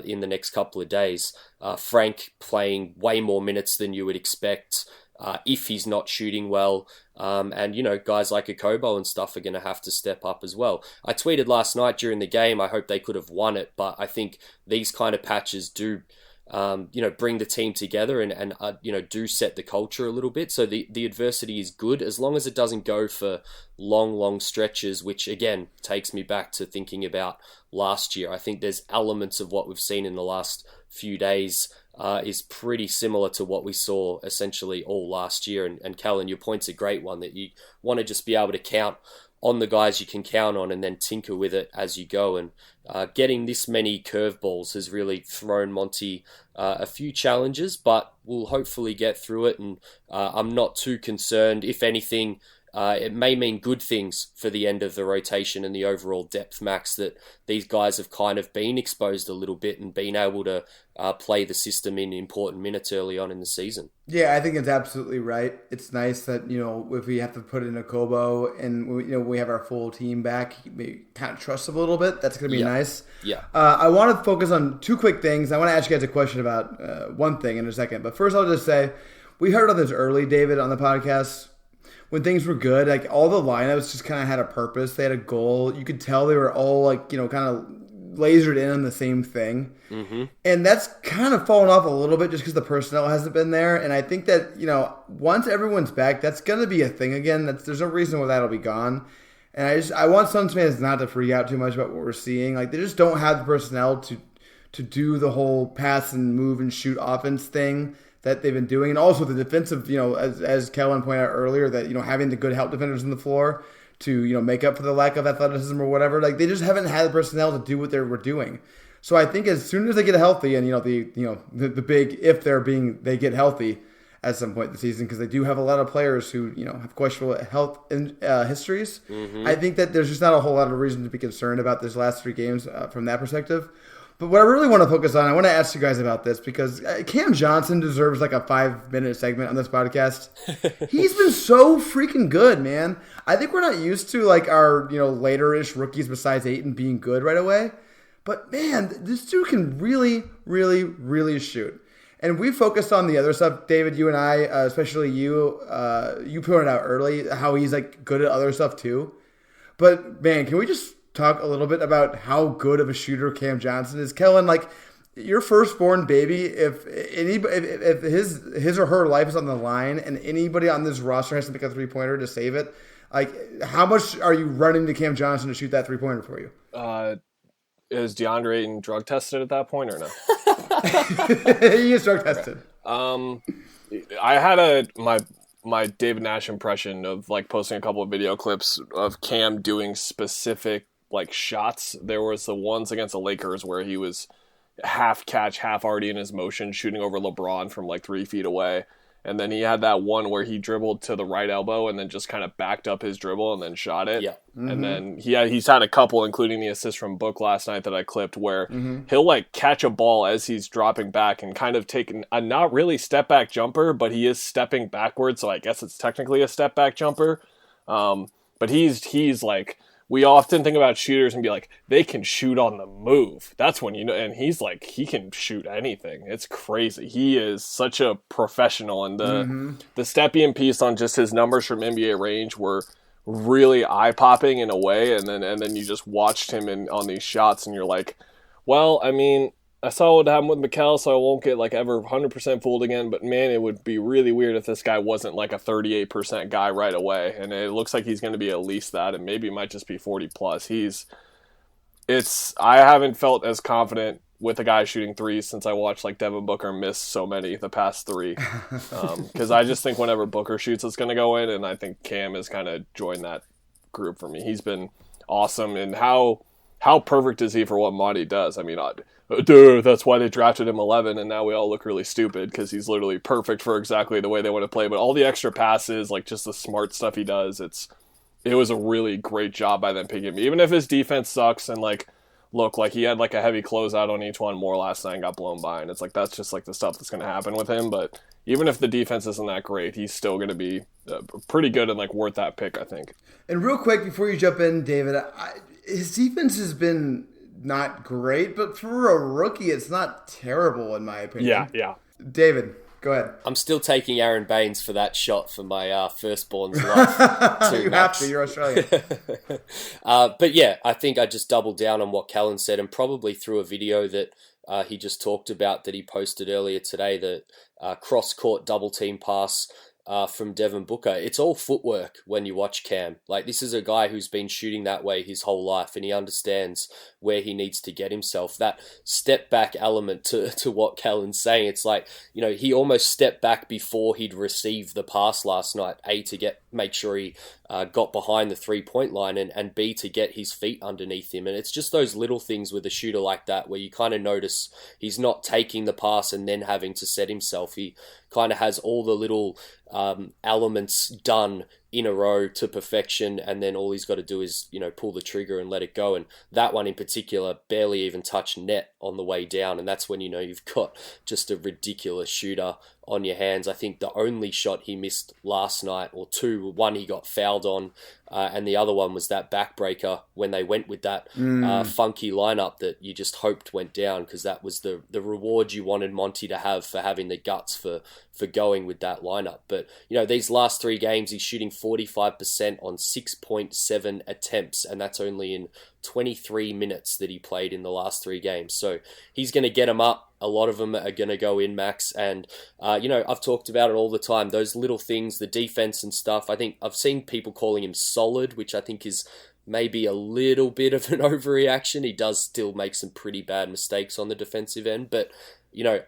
D: in the next couple of days. Frank playing way more minutes than you would expect if he's not shooting well. And guys like Okobo and stuff are going to have to step up as well. I tweeted last night during the game, I hope they could have won it, but I think these kind of patches do bring the team together and do set the culture a little bit. So the adversity is good as long as it doesn't go for long stretches, which again takes me back to thinking about last year. I think there's elements of what we've seen in the last few days is pretty similar to what we saw essentially all last year. And Kellan, your point's a great one, that you want to just be able to count on the guys you can count on and then tinker with it as you go. And getting this many curveballs has really thrown Monty a few challenges, but we'll hopefully get through it. And I'm not too concerned. If anything, it may mean good things for the end of the rotation and the overall depth max, that these guys have kind of been exposed a little bit and been able to play the system in important minutes early on in the season.
C: Yeah, I think it's absolutely right. It's nice that, if we have to put in a Kobo and, we have our full team back, we kind of trust them a little bit. That's going to be nice.
D: Yeah.
C: I want to focus on two quick things. I want to ask you guys a question about one thing in a second. But first, I'll just say, we heard of this early, David, on the podcast. When things were good, like all the lineups just kind of had a purpose. They had a goal. You could tell they were all kind of lasered in on the same thing. Mm-hmm. And that's kind of fallen off a little bit just because the personnel hasn't been there. And I think that, once everyone's back, that's going to be a thing again. There's no reason why that'll be gone. And I want Suns fans not to freak out too much about what we're seeing. Like, they just don't have the personnel to do the whole pass and move and shoot offense thing that they've been doing. And also the defensive, as Kellan pointed out earlier, that, having the good help defenders on the floor to, make up for the lack of athleticism or whatever. Like, they just haven't had the personnel to do what they were doing. So I think as soon as they get healthy, and, the big if they get healthy at some point in the season, because they do have a lot of players who, have questionable health histories. Mm-hmm. I think that there's just not a whole lot of reason to be concerned about these last 3 games from that perspective. But what I really want to focus on, I want to ask you guys about this, because Cam Johnson deserves like a 5-minute segment on this podcast. He's been so freaking good, man. I think we're not used to like our, later-ish rookies besides Ayton being good right away. But man, this dude can really, really, really shoot. And we focused on the other stuff, David, you and I, especially you pointed out early how he's like good at other stuff too. But man, can we just talk a little bit about how good of a shooter Cam Johnson is? Kellan, like your firstborn baby, if his or her life is on the line and anybody on this roster has to make a 3-pointer to save it, like how much are you running to Cam Johnson to shoot that 3-pointer for you?
E: Is Deandre Ayton drug tested at that point or no?
C: He is drug tested.
E: I had my David Nash impression of like posting a couple of video clips of Cam doing specific like shots. There was the ones against the Lakers where he was half catch, half already in his motion, shooting over LeBron from like 3 feet away. And then he had that one where he dribbled to the right elbow and then just kind of backed up his dribble and then shot it. Yeah. Mm-hmm. And then he's had a couple, including the assist from Book last night that I clipped, where he'll like catch a ball as he's dropping back and kind of take a not really step back jumper, but he is stepping backwards. So I guess it's technically a step back jumper. But he's like, we often think about shooters and be like, they can shoot on the move. That's when and he's like, he can shoot anything. It's crazy. He is such a professional, and the Stepien piece on just his numbers from NBA range were really eye-popping in a way, and then you just watched him on these shots, and you're like, well, I mean, I saw what happened with Mikal, so I won't get like ever 100% fooled again, but man, it would be really weird if this guy wasn't like a 38% guy right away, and it looks like he's going to be at least that, and maybe it might just be 40 plus. I haven't felt as confident with a guy shooting threes since I watched like Devin Booker miss so many the past 3, because I just think whenever Booker shoots, it's going to go in, and I think Cam has kind of joined that group for me. He's been awesome, and how perfect is he for what Monty does? I mean, that's why they drafted him 11, and now we all look really stupid because he's literally perfect for exactly the way they want to play. But all the extra passes, like just the smart stuff he does, it was a really great job by them picking him. Even if his defense sucks and like, look, like he had like a heavy closeout on each one more last night and got blown by, and it's like that's just like the stuff that's going to happen with him. But even if the defense isn't that great, he's still going to be pretty good and like worth that pick, I think.
C: And real quick before you jump in, David, his defense has been not great, but for a rookie, it's not terrible in my opinion.
E: Yeah.
C: David, go ahead.
D: I'm still taking Aaron Baynes for that shot for my firstborn's life.
C: You have to. You're Australian.
D: But yeah, I think I just doubled down on what Kellan said, and probably through a video that he just talked about that he posted earlier today, the cross-court double-team pass from Devin Booker. It's all footwork when you watch Cam. Like, this is a guy who's been shooting that way his whole life, and he understands where he needs to get himself. That step back element to what Kellan's saying, it's like, you know, he almost stepped back before he'd received the pass last night, A, to make sure he got behind the three-point line, and B, to get his feet underneath him. And it's just those little things with a shooter like that where you kind of notice he's not taking the pass and then having to set himself. He kind of has all the little elements done in a row to perfection, and then all he's got to do is, you know, pull the trigger and let it go. And that one in particular barely even touched net on the way down, and that's when you know you've got just a ridiculous shooter on your hands. I think the only shot he missed last night, or two, one he got fouled on, and the other one was that backbreaker when they went with that funky lineup that you just hoped went down, because that was the reward you wanted Monty to have for having the guts for going with that lineup. But, you know, these last 3 games, he's shooting 45% on 6.7 attempts, and that's only in 23 minutes that he played in the last 3 games. So he's going to get them up. A lot of them are going to go in, Max. And, you know, I've talked about it all the time. Those little things, the defense and stuff, I think I've seen people calling him solid, which I think is maybe a little bit of an overreaction. He does still make some pretty bad mistakes on the defensive end. But, you know,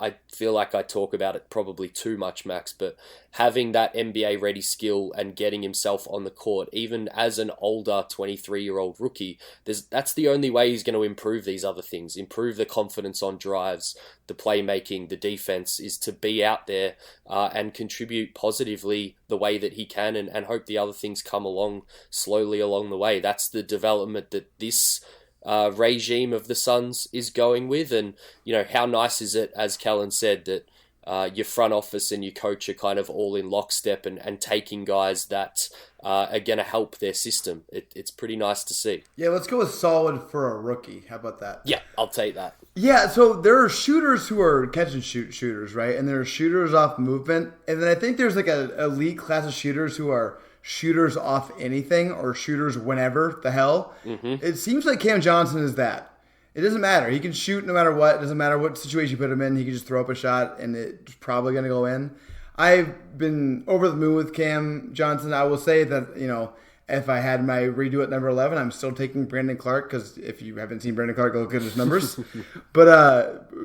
D: I feel like I talk about it probably too much, Max, but having that NBA-ready skill and getting himself on the court, even as an older 23-year-old rookie, that's the only way he's going to improve these other things, improve the confidence on drives, the playmaking, the defense, is to be out there and contribute positively the way that he can, and hope the other things come along slowly along the way. That's the development that this regime of the Suns is going with. And, you know, how nice is it, as Kellan said, that your front office and your coach are kind of all in lockstep and taking guys that are going to help their system. It's pretty nice to see.
C: Yeah, let's go with solid for a rookie. How about that?
D: Yeah, I'll take that.
C: Yeah, so there are shooters who are catch and shoot shooters, right? And there are shooters off movement. And then I think there's like an elite class of shooters who are shooters off anything, or shooters whenever the hell. Mm-hmm. It seems like Cam Johnson is that. It doesn't matter. He can shoot no matter what. It doesn't matter what situation you put him in. He can just throw up a shot, and it's probably going to go in. I've been over the moon with Cam Johnson. I will say that, you know, if I had my redo at number 11, I'm still taking Brandon Clark, because if you haven't seen Brandon Clark, go look at his numbers. But,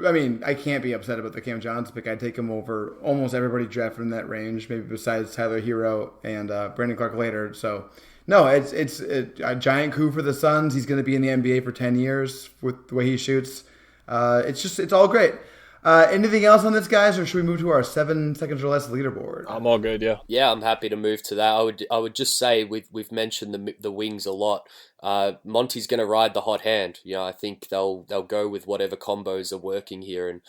C: I mean, I can't be upset about the Cam Johnson pick. I'd take him over almost everybody drafted in that range, maybe besides Tyler Hero and Brandon Clark later. So, no, it's a giant coup for the Suns. He's going to be in the NBA for 10 years with the way he shoots. It's all great. Anything else on this, guys, or should we move to our 7 seconds or less leaderboard?
E: I'm all good, yeah.
D: Yeah, I'm happy to move to that. I would just say we've mentioned the wings a lot. Monty's going to ride the hot hand. You know, I think they'll go with whatever combos are working here. And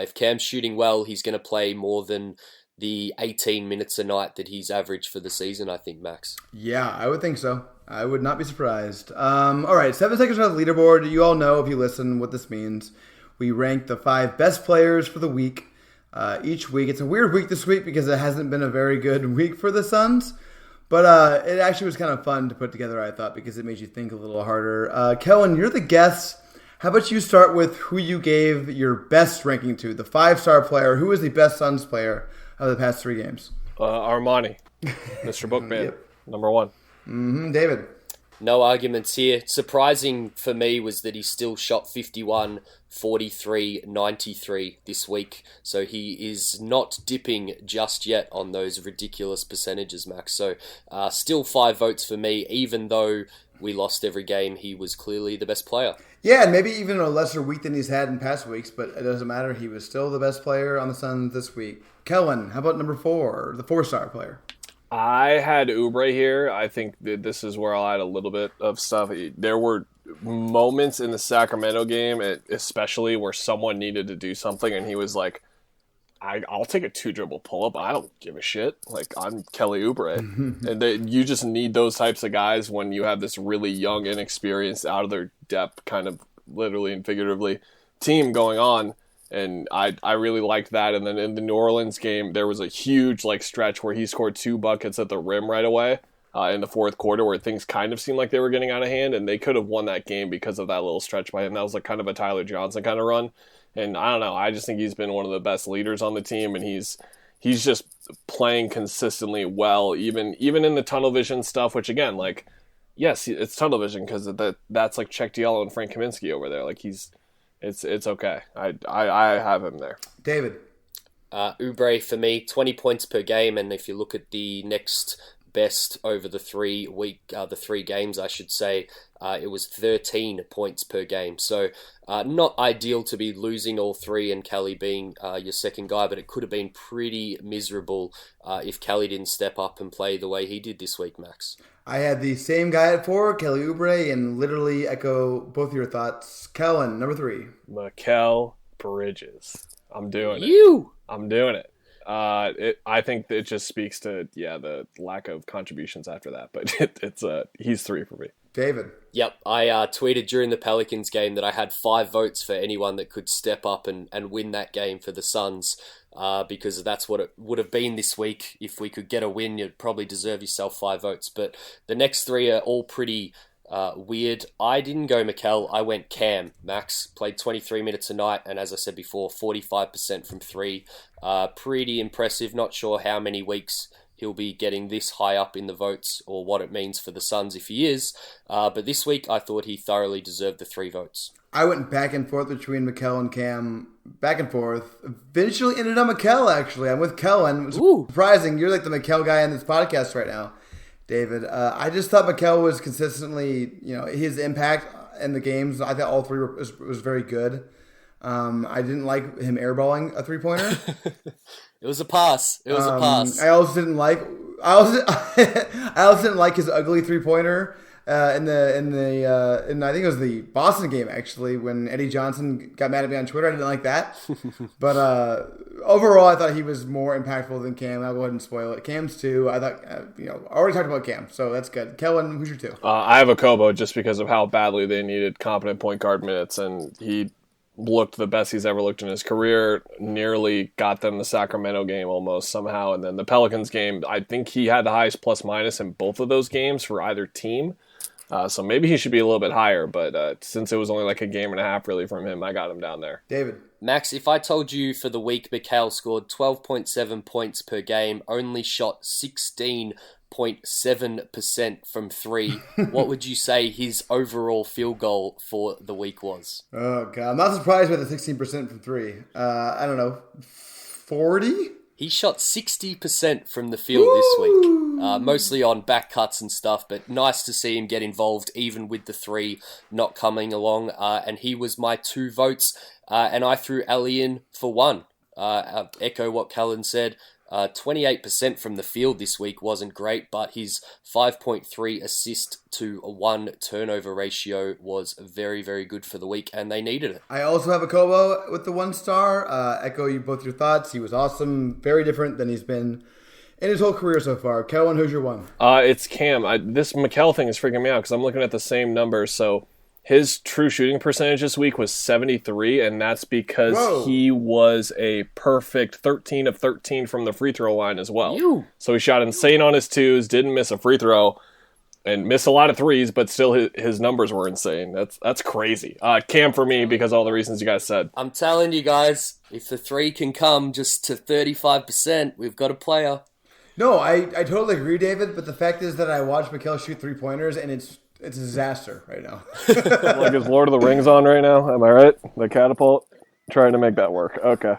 D: if Cam's shooting well, he's going to play more than the 18 minutes a night that he's averaged for the season, I think, Max.
C: Yeah, I would think so. I would not be surprised. All right, 7 seconds on the leaderboard. You all know, if you listen, what this means. We rank the 5 best players for the week each week. It's a weird week this week because it hasn't been a very good week for the Suns. But it actually was kind of fun to put together, I thought, because it made you think a little harder. Kellan, you're the guest. How about you start with who you gave your best ranking to, the 5-star player. Who is the best Suns player of the past 3 games?
E: Armani, Mr. Bookman, yep. Number 1.
C: Mm-hmm. David?
D: No arguments here. Surprising for me was that he still shot 51, 43, 93 this week. So he is not dipping just yet on those ridiculous percentages, Max. So still 5 votes for me, even though we lost every game. He was clearly the best player.
C: Yeah, and maybe even a lesser week than he's had in past weeks, but it doesn't matter. He was still the best player on the Suns this week. Kellan, how about number 4, the 4-star player?
E: I had Oubre here. I think that this is where I'll add a little bit of stuff. There were moments in the Sacramento game, especially where someone needed to do something, and he was like, I'll take a 2-dribble pull-up. I don't give a shit. Like, I'm Kelly Oubre. And you just need those types of guys when you have this really young, inexperienced, out of their depth, kind of literally and figuratively, team going on. And I really liked that. And then in the New Orleans game, there was a huge stretch where he scored 2 buckets at the rim right away in the fourth quarter, where things kind of seemed like they were getting out of hand, and they could have won that game because of that little stretch by him. That was kind of a Tyler Johnson kind of run. And I don't know, I just think he's been one of the best leaders on the team, and he's just playing consistently well, even in the tunnel vision stuff, which again, yes, it's tunnel vision because that's like Czech Diallo and Frank Kaminsky over there. It's okay. I have him there.
C: David.
D: Oubre for me, 20 points per game, and if you look at the next best over the 3 games, I should say, it was 13 points per game. So not ideal to be losing all 3 and Kelly being your second guy, but it could have been pretty miserable if Kelly didn't step up and play the way he did this week, Max.
C: I had the same guy at 4, Kelly Oubre, and literally echo both your thoughts. Kellan, number 3.
E: Mikal Bridges. I'm doing it. I'm doing it. I think it just speaks to the lack of contributions after that, but he's 3 for me.
C: David.
D: Yep, I tweeted during the Pelicans game that I had 5 votes for anyone that could step up and win that game for the Suns, because that's what it would have been this week. If we could get a win, you'd probably deserve yourself 5 votes. But the next 3 are all pretty weird. I didn't go Mikal, I went Cam. Max played 23 minutes a night, and as I said before, 45% from 3. Pretty impressive. Not sure how many weeks he'll be getting this high up in the votes or what it means for the Suns if he is. But this week, I thought he thoroughly deserved the 3 votes.
C: I went back and forth between Mikal and Cam. Back and forth. Eventually ended on Mikal, actually. I'm with Kellan. It was surprising. You're like the Mikal guy in this podcast right now, David. I just thought Mikal was consistently, his impact in the games. I thought all 3 was very good. I didn't like him airballing a 3-pointer.
D: It was a pass.
C: I also didn't like. I also didn't like his ugly 3-pointer in I think it was the Boston game, actually, when Eddie Johnson got mad at me on Twitter. I didn't like that. But overall, I thought he was more impactful than Cam. I'll go ahead and spoil it. Cam's 2. I thought I already talked about Cam, so that's good. Kellan, who's your 2?
E: I have a Kobo just because of how badly they needed competent point guard minutes, and he looked the best he's ever looked in his career, nearly got them the Sacramento game almost somehow, and then the Pelicans game, I think he had the highest plus minus in both of those games for either team, so maybe he should be a little bit higher, but since it was only a game and a half really from him, I got him down there.
C: David.
D: Max, if I told you for the week Mikal scored 12.7 points per game, only shot 16.7% from 3, what would you say his overall field goal for the week was?
C: Oh, God. I'm not surprised by the 16% from 3. I don't know, 40?
D: He shot 60% from the field this week, mostly on back cuts and stuff, but nice to see him get involved even with the 3 not coming along, and he was my 2 votes, and I threw Ali in for 1. Echo what Kellan said. 28% from the field this week wasn't great, but his 5.3 assist to 1 turnover ratio was very, very good for the week, and they needed it.
C: I also have a Kobo with the 1 star. Echo you both your thoughts. He was awesome, very different than he's been in his whole career so far. Kellan, who's your 1?
E: It's Cam. This Mikal thing is freaking me out because I'm looking at the same numbers, so his true shooting percentage this week was 73, and that's because he was a perfect 13 of 13 from the free throw line as well. So he shot insane on his 2s, didn't miss a free throw, and missed a lot of 3s, but still his numbers were insane. That's crazy. Cam for me because of all the reasons you guys said.
D: I'm telling you guys, if the 3 can come just to 35%, we've got a player.
C: No, I totally agree, David, but the fact is that I watched Mikal shoot 3-pointers, and it's a disaster right now.
E: Is Lord of the Rings on right now? Am I right? The catapult? Trying to make that work. Okay.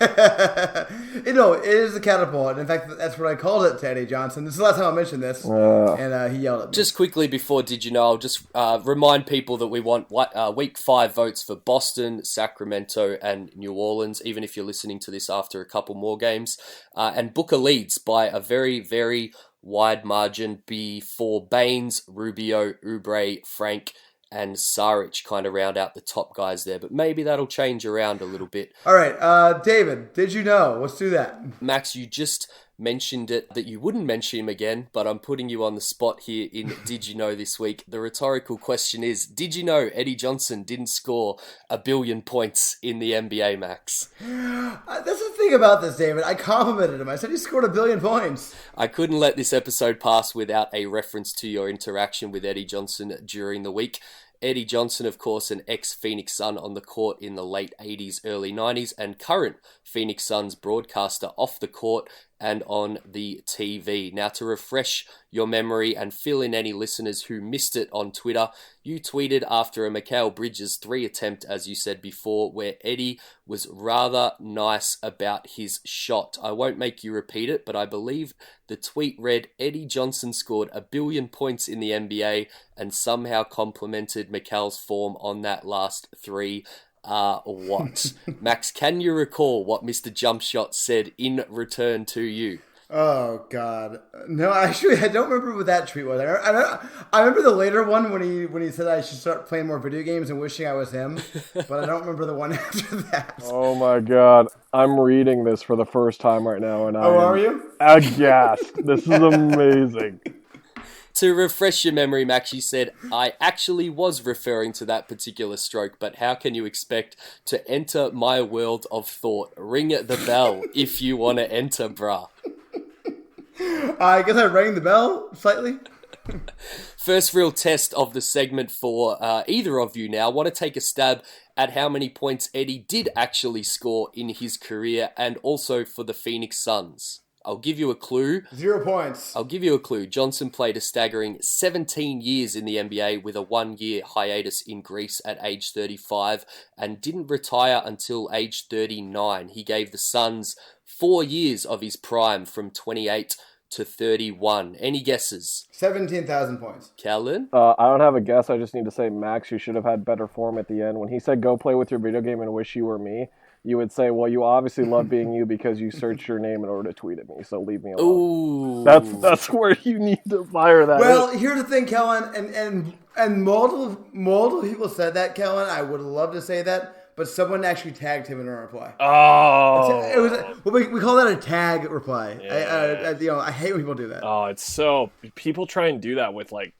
C: It is a catapult. In fact, that's what I called it to Eddie Johnson. This is the last time I mentioned this, and he yelled at me.
D: Just quickly before Did You Know, I'll just remind people that we want Week 5 votes for Boston, Sacramento, and New Orleans, even if you're listening to this after a couple more games. And Booker leads by a very, very wide margin before Baynes, Rubio, Oubre, Frank, and Saric kind of round out the top guys there, but maybe that'll change around a little bit.
C: All right, David, did you know? Let's do that.
D: Max, you just mentioned it that you wouldn't mention him again, but I'm putting you on the spot here in Did You Know this week. The rhetorical question is, did you know Eddie Johnson didn't score 1 billion points in the NBA, Max?
C: That's the thing about this, David. I complimented him. I said he scored 1 billion points.
D: I couldn't let this episode pass without a reference to your interaction with Eddie Johnson during the week. Eddie Johnson, of course, an ex-Phoenix Sun on the court in the late 80s, early 90s, and current Phoenix Suns broadcaster off the court and on the TV. Now, to refresh your memory and fill in any listeners who missed it on Twitter, you tweeted after a Mikal Bridges 3 attempt, as you said before, where Eddie was rather nice about his shot. I won't make you repeat it, but I believe the tweet read, Eddie Johnson scored 1 billion points in the NBA and somehow complimented Mikal's form on that last 3. What? Max, can you recall what Mr. Jump Shot said in return to you?
C: Oh, God. No, actually, I don't remember what that tweet was. I remember the later one when he said I should start playing more video games and wishing I was him, but I don't remember the one after that.
E: Oh, my God. I'm reading this for the first time right now, and
C: are you?
E: Aghast. This is amazing.
D: To refresh your memory, Max, you said, I actually was referring to that particular stroke, but how can you expect to enter my world of thought? Ring the bell if you want to enter, brah.
C: I guess I rang the bell slightly.
D: First real test of the segment for either of you now. Want to take a stab at how many points Eddie did actually score in his career and also for the Phoenix Suns? I'll give you a clue.
C: 0 points.
D: I'll give you a clue. Johnson played a staggering 17 years in the NBA with a 1-year hiatus in Greece at age 35 and didn't retire until age 39. He gave the Suns 4 years of his prime from 28 to 31. Any guesses?
C: 17,000 points.
D: Kellan?
E: I don't have a guess. I just need to say, Max, you should have had better form at the end. When he said, go play with your video game and wish you were me, you would say, well, you obviously love being you because you searched your name in order to tweet at me, so leave me alone.
D: Ooh.
E: That's where you need to fire that.
C: Well, here's the thing, Kellan, and multiple people said that, Kellan. I would love to say that, but someone actually tagged him in a reply.
E: Oh.
C: It was we call that a tag reply.
E: Yeah.
C: I hate when people do that.
E: Oh, it's so... People try and do that with, like,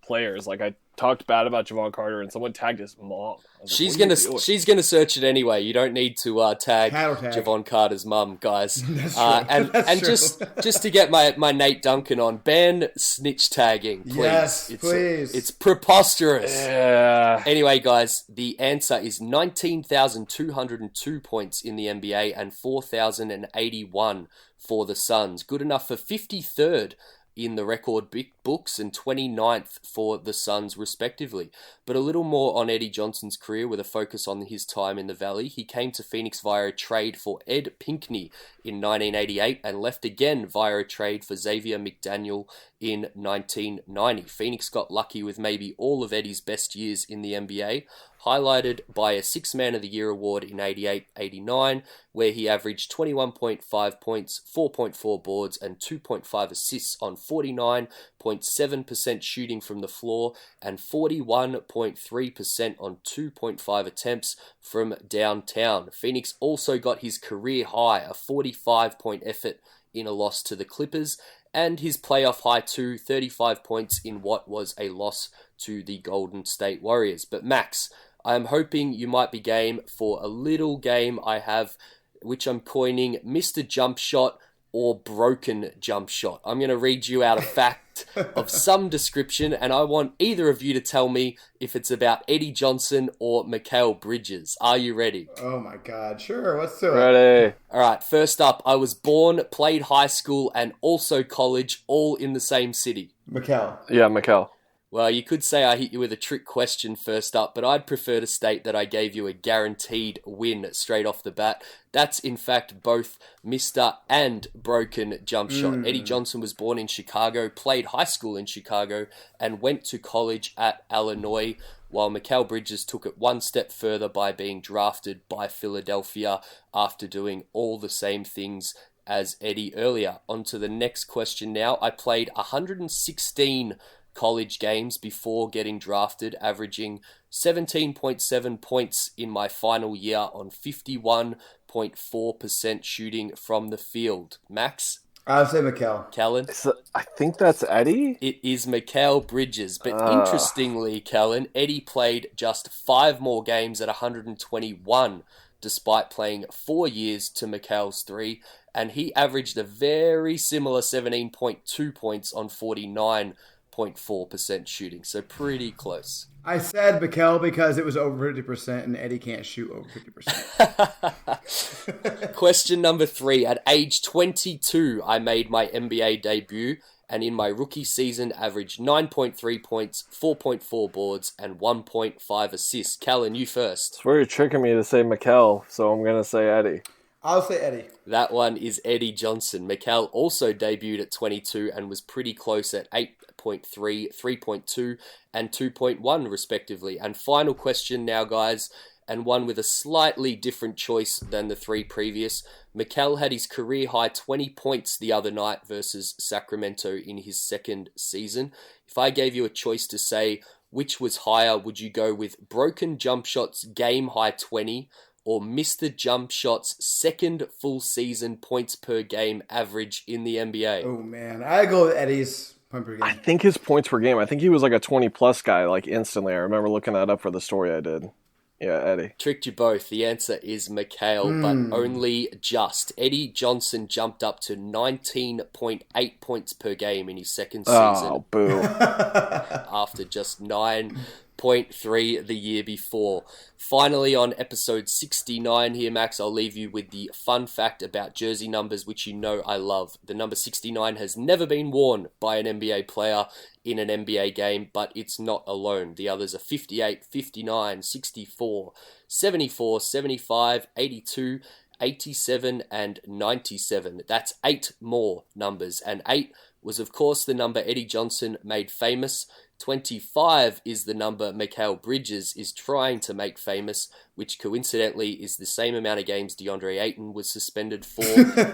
E: players. Like, I talked bad about Javon Carter, and someone tagged his mom.
D: She's gonna search it anyway. You don't need to tag Javon Carter's mum, guys.
C: That's true.
D: Just to get my Nate Duncan on, ban snitch tagging, please.
C: Yes, please.
D: It's preposterous.
E: Yeah.
D: Anyway, guys, the answer is 19,202 points in the NBA and 4,081 for the Suns. Good enough for 53rd in the record books and 29th for the Suns respectively. But a little more on Eddie Johnson's career with a focus on his time in the Valley. He came to Phoenix via a trade for Ed Pinckney in 1988 and left again via a trade for Xavier McDaniel in 1990. Phoenix got lucky with maybe all of Eddie's best years in the NBA, highlighted by a Sixth Man of the Year award in 88-89, where he averaged 21.5 points, 4.4 boards, and 2.5 assists on 49.7% shooting from the floor and 41.3% on 2.5 attempts from downtown. Phoenix also got his career high, a 45-point effort in a loss to the Clippers, and his playoff high too, 35 points in what was a loss to the Golden State Warriors. But Max, I'm hoping you might be game for a little game I have, which I'm coining Mr. Jump Shot or Broken Jump Shot. I'm going to read you out a fact of some description, and I want either of you to tell me if it's about Eddie Johnson or Mikal Bridges. Are you ready?
C: Oh my God, sure, let's do it.
E: Ready.
D: All right, first up, I was born, played high school, and also college, all in the same city.
C: Mikal.
E: Yeah, Mikal.
D: Well, you could say I hit you with a trick question first up, but I'd prefer to state that I gave you a guaranteed win straight off the bat. That's in fact both Mr. and broken jump shot. Eddie Johnson was born in Chicago, played high school in Chicago, and went to college at Illinois, while Mikal Bridges took it one step further by being drafted by Philadelphia after doing all the same things as Eddie earlier. On to the next question now. I played 116 college games before getting drafted, averaging 17.7 points in my final year on 51.4% shooting from the field. Max?
C: I'll say Mikal.
D: Kellan?
E: I think that's Eddie?
D: It is Mikal Bridges, but interestingly, Kellan, Eddie played just 5 more games at 121, despite playing 4 years to Mikal's 3, and he averaged a very similar 17.2 points on 49.4% shooting, so pretty close.
C: I said Mikal because it was over 50% and Eddie can't shoot over 50%.
D: Question number 3. At age 22, I made my NBA debut, and in my rookie season averaged 9.3 points, 4.4 boards, and 1.5 assists. Kellan, you first.
E: It's where you're tricking me to say Mikal, so I'm going to say Eddie.
C: I'll say Eddie.
D: That one is Eddie Johnson. Mikal also debuted at 22 and was pretty close at 8.3, 3.2, and 2.1 respectively. And final question now, guys, and one with a slightly different choice than the 3 previous. Mikal had his career-high 20 points the other night versus Sacramento in his second season. If I gave you a choice to say which was higher, would you go with broken jump shots game-high 20 or Mr. Jump Shot's second full season points per game average in the NBA?
C: Oh, man. I go with Eddie's point per game.
E: I think his points per game. I think he was like a 20-plus guy, like instantly. I remember looking that up for the story I did. Yeah, Eddie.
D: Tricked you both. The answer is Mikal, but only just. Eddie Johnson jumped up to 19.8 points per game in his second season.
E: Oh, boo.
D: After just 9.3 the year before. Finally, on episode 69 here, Max, I'll leave you with the fun fact about jersey numbers, which you know I love. The number 69 has never been worn by an NBA player in an NBA game, but it's not alone. The others are 58, 59, 64, 74, 75, 82, 87, and 97. That's 8 more numbers, and 8 was of course the number Eddie Johnson made famous. 25 is the number Mikal Bridges is trying to make famous, which coincidentally is the same amount of games Deandre Ayton was suspended for.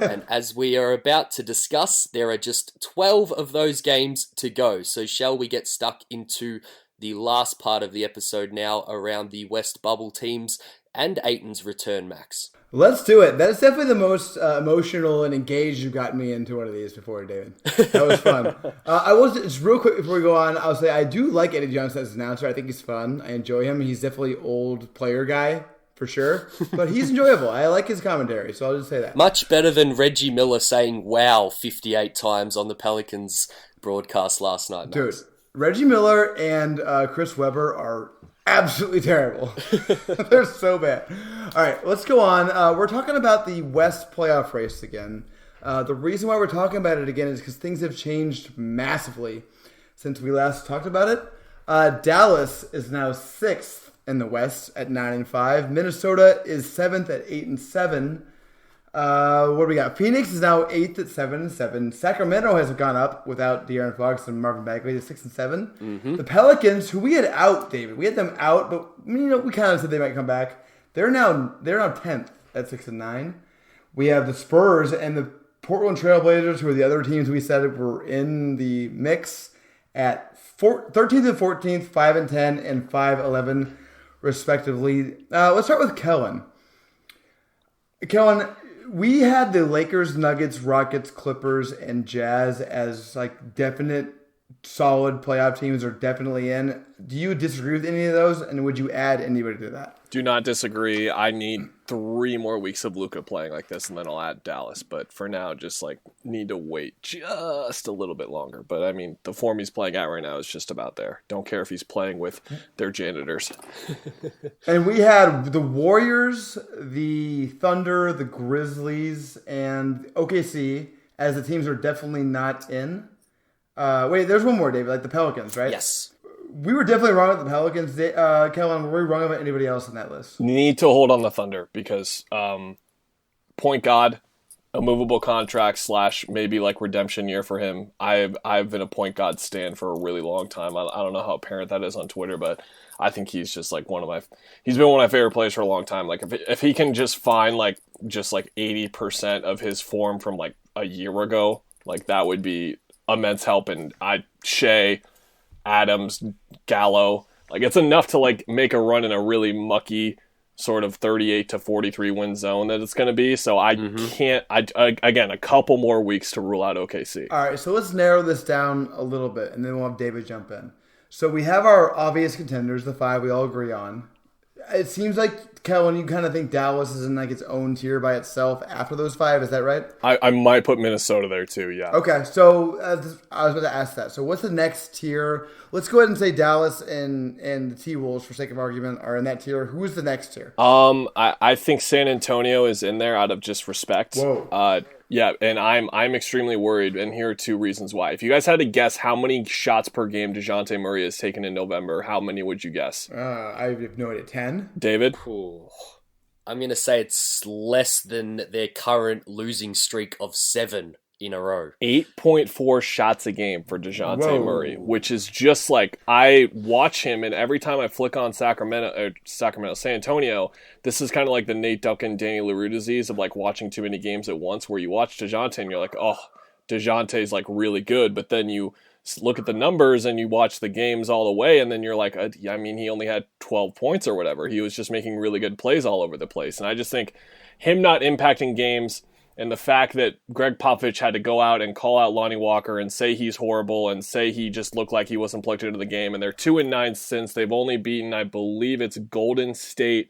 D: And as we are about to discuss, there are just 12 of those games to go. So shall we get stuck into the last part of the episode now around the West Bubble teams and Ayton's return, Max?
C: Let's do it. That's definitely the most emotional and engaged you've gotten me into one of these before, David. That was fun. I will just real quick before we go on, I'll say I do like Eddie Johnson as an announcer. I think he's fun. I enjoy him. He's definitely old player guy for sure, but he's enjoyable. I like his commentary, so I'll just say that.
D: Much better than Reggie Miller saying "wow" 58 times on the Pelicans broadcast last night, Max.
C: Dude, Reggie Miller and Chris Webber are absolutely terrible. They're so bad. All right, let's go on. We're talking about the West playoff race again. The reason why we're talking about it again is because things have changed massively since we last talked about it. Dallas is now 6th in the West at 9-5. Minnesota is 7th at 8-7. What do we got? Phoenix is now 8th at 7-7. Sacramento has gone up without De'Aaron Fox and Marvin Bagley to 6-7.
D: Mm-hmm.
C: The Pelicans, who we had out, David, we had them out, but we kind of said they might come back. They're now 10th at 6-9. We have the Spurs and the Portland Trailblazers, who are the other teams we said were in the mix, at 13th and 14th, 5-10 and 5-11 respectively. Let's start with Kellan. Kellan, we had the Lakers, Nuggets, Rockets, Clippers, and Jazz as like definite solid playoff teams are definitely in. Do you disagree with any of those? And would you add anybody to that?
E: Do not disagree. I need 3 more weeks of Luka playing like this, and then I'll add Dallas. But for now, just like need to wait just a little bit longer. But I mean, the form he's playing at right now is just about there. Don't care if he's playing with their janitors.
C: And we had the Warriors, the Thunder, the Grizzlies, and OKC as the teams are definitely not in. Wait, there's one more, David, like the Pelicans, right?
D: Yes.
C: we were definitely wrong with the Pelicans. Kellan, were we wrong about anybody else on that list?
E: Need to hold on the Thunder because point guard, a movable contract / maybe like redemption year for him. I've been a point guard stan for a really long time. I don't know how apparent that is on Twitter, but I think he's just like he's been one of my favorite players for a long time. Like if he can just find like 80% of his form from like a year ago, like that would be immense help. And Shea, Adams, Gallo, like it's enough to like make a run in a really mucky sort of 38 to 43 win zone that it's going to be. So I can't, again, a couple more weeks to rule out OKC.
C: All right, so let's narrow this down a little bit, and then we'll have David jump in. So we have our obvious contenders, the 5 we all agree on. It seems like, Kellan, you kind of think Dallas is in like its own tier by itself after those 5. Is that right?
E: I might put Minnesota there too, yeah.
C: Okay, so I was going to ask that. So what's the next tier? Let's go ahead and say Dallas and the T-Wolves, for sake of argument, are in that tier. Who is the next tier?
E: I think San Antonio is in there out of just respect.
C: Whoa.
E: Yeah, and I'm extremely worried, and here are 2 reasons why. If you guys had to guess how many shots per game DeJounte Murray has taken in November, how many would you guess?
C: I have no idea. 10?
E: David?
D: Ooh. I'm going to say it's less than their current losing streak of 7 in a row.
E: 8.4 shots a game for DeJounte Murray, which is just like, I watch him, and every time I flick on San Antonio, this is kind of like the Nate Duncan, Danny LaRue disease of like watching too many games at once, where you watch DeJounte and you're like, oh, DeJounte's like really good, but then you look at the numbers and you watch the games all the way, and then you're like, I mean, he only had 12 points or whatever. He was just making really good plays all over the place. And I just think him not impacting games, and the fact that Greg Popovich had to go out and call out Lonnie Walker and say he's horrible and say he just looked like he wasn't plugged into the game. And they're 2-9 since. They've only beaten, I believe it's Golden State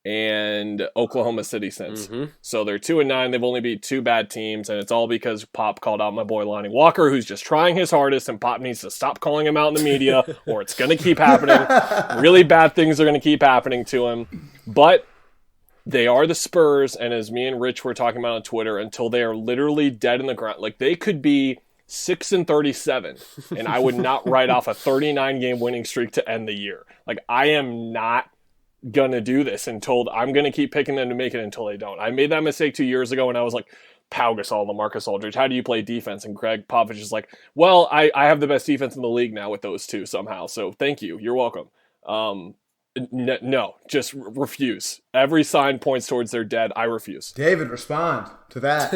E: and Oklahoma City since. So they're 2-9. They've only beat 2 bad teams, and it's all because Pop called out my boy Lonnie Walker, who's just trying his hardest, and Pop needs to stop calling him out in the media or it's going to keep happening. Really bad things are going to keep happening to him. But they are the Spurs, and as me and Rich were talking about on Twitter, until they are literally dead in the ground, like they could be 6-37, and I would not write off a 39-game winning streak to end the year. Like, I am not gonna do this until I'm gonna keep picking them to make it until they don't. I made that mistake 2 years ago, and I was like, Pau Gasol, LaMarcus Aldridge, how do you play defense? And Greg Popovich is like, well, I have the best defense in the league now with those 2 somehow, so thank you, you're welcome. No, just refuse. Every sign points towards they're dead. I refuse.
C: David, respond to that.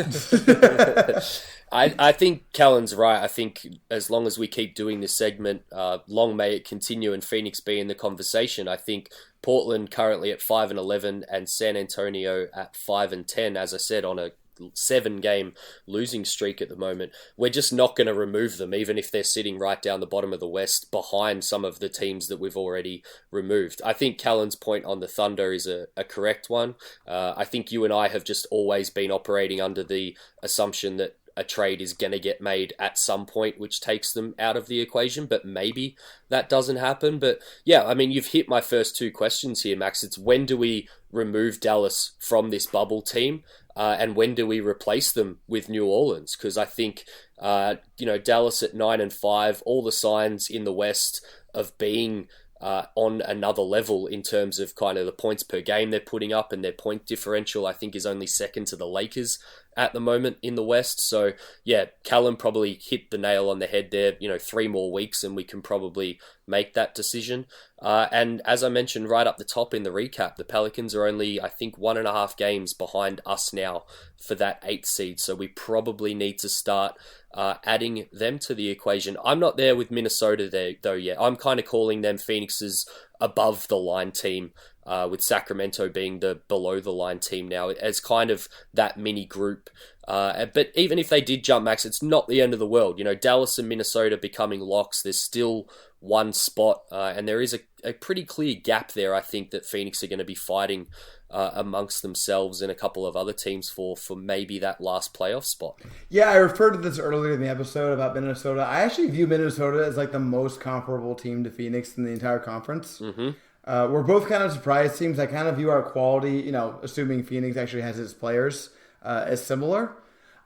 D: I think Kellan's right. I think as long as we keep doing this segment, long may it continue and Phoenix be in the conversation. I think Portland currently at 5-11 and San Antonio at 5-10, as I said, on a 7-game losing streak at the moment. We're just not going to remove them, even if they're sitting right down the bottom of the West behind some of the teams that we've already removed. I think Kellan's point on the Thunder is a correct one. I think you and I have just always been operating under the assumption that a trade is going to get made at some point, which takes them out of the equation, but maybe that doesn't happen. But yeah, I mean, you've hit my first 2 questions here, Max. It's when do we remove Dallas from this bubble team? And when do we replace them with New Orleans? Because I think, Dallas at 9-5, all the signs in the West of being on another level in terms of kind of the points per game they're putting up, and their point differential, I think, is only second to the Lakers at the moment in the West. So yeah, Kellan probably hit the nail on the head there. 3 more weeks and we can probably make that decision. And as I mentioned right up the top in the recap, the Pelicans are only, I think, 1.5 games behind us now for that 8th seed. So we probably need to start adding them to the equation. I'm not there with Minnesota there though yet. I'm kind of calling them Phoenix's above the line team, with Sacramento being the below the line team now as kind of that mini group. But even if they did jump, Max, it's not the end of the world. Dallas and Minnesota becoming locks. There's still one spot, and there is a pretty clear gap there, I think, that Phoenix are going to be fighting amongst themselves and a couple of other teams for maybe that last playoff spot.
C: Yeah, I referred to this earlier in the episode about Minnesota. I actually view Minnesota as like the most comparable team to Phoenix in the entire conference. We're both kind of surprised teams. I kind of view our quality, assuming Phoenix actually has its players, as similar.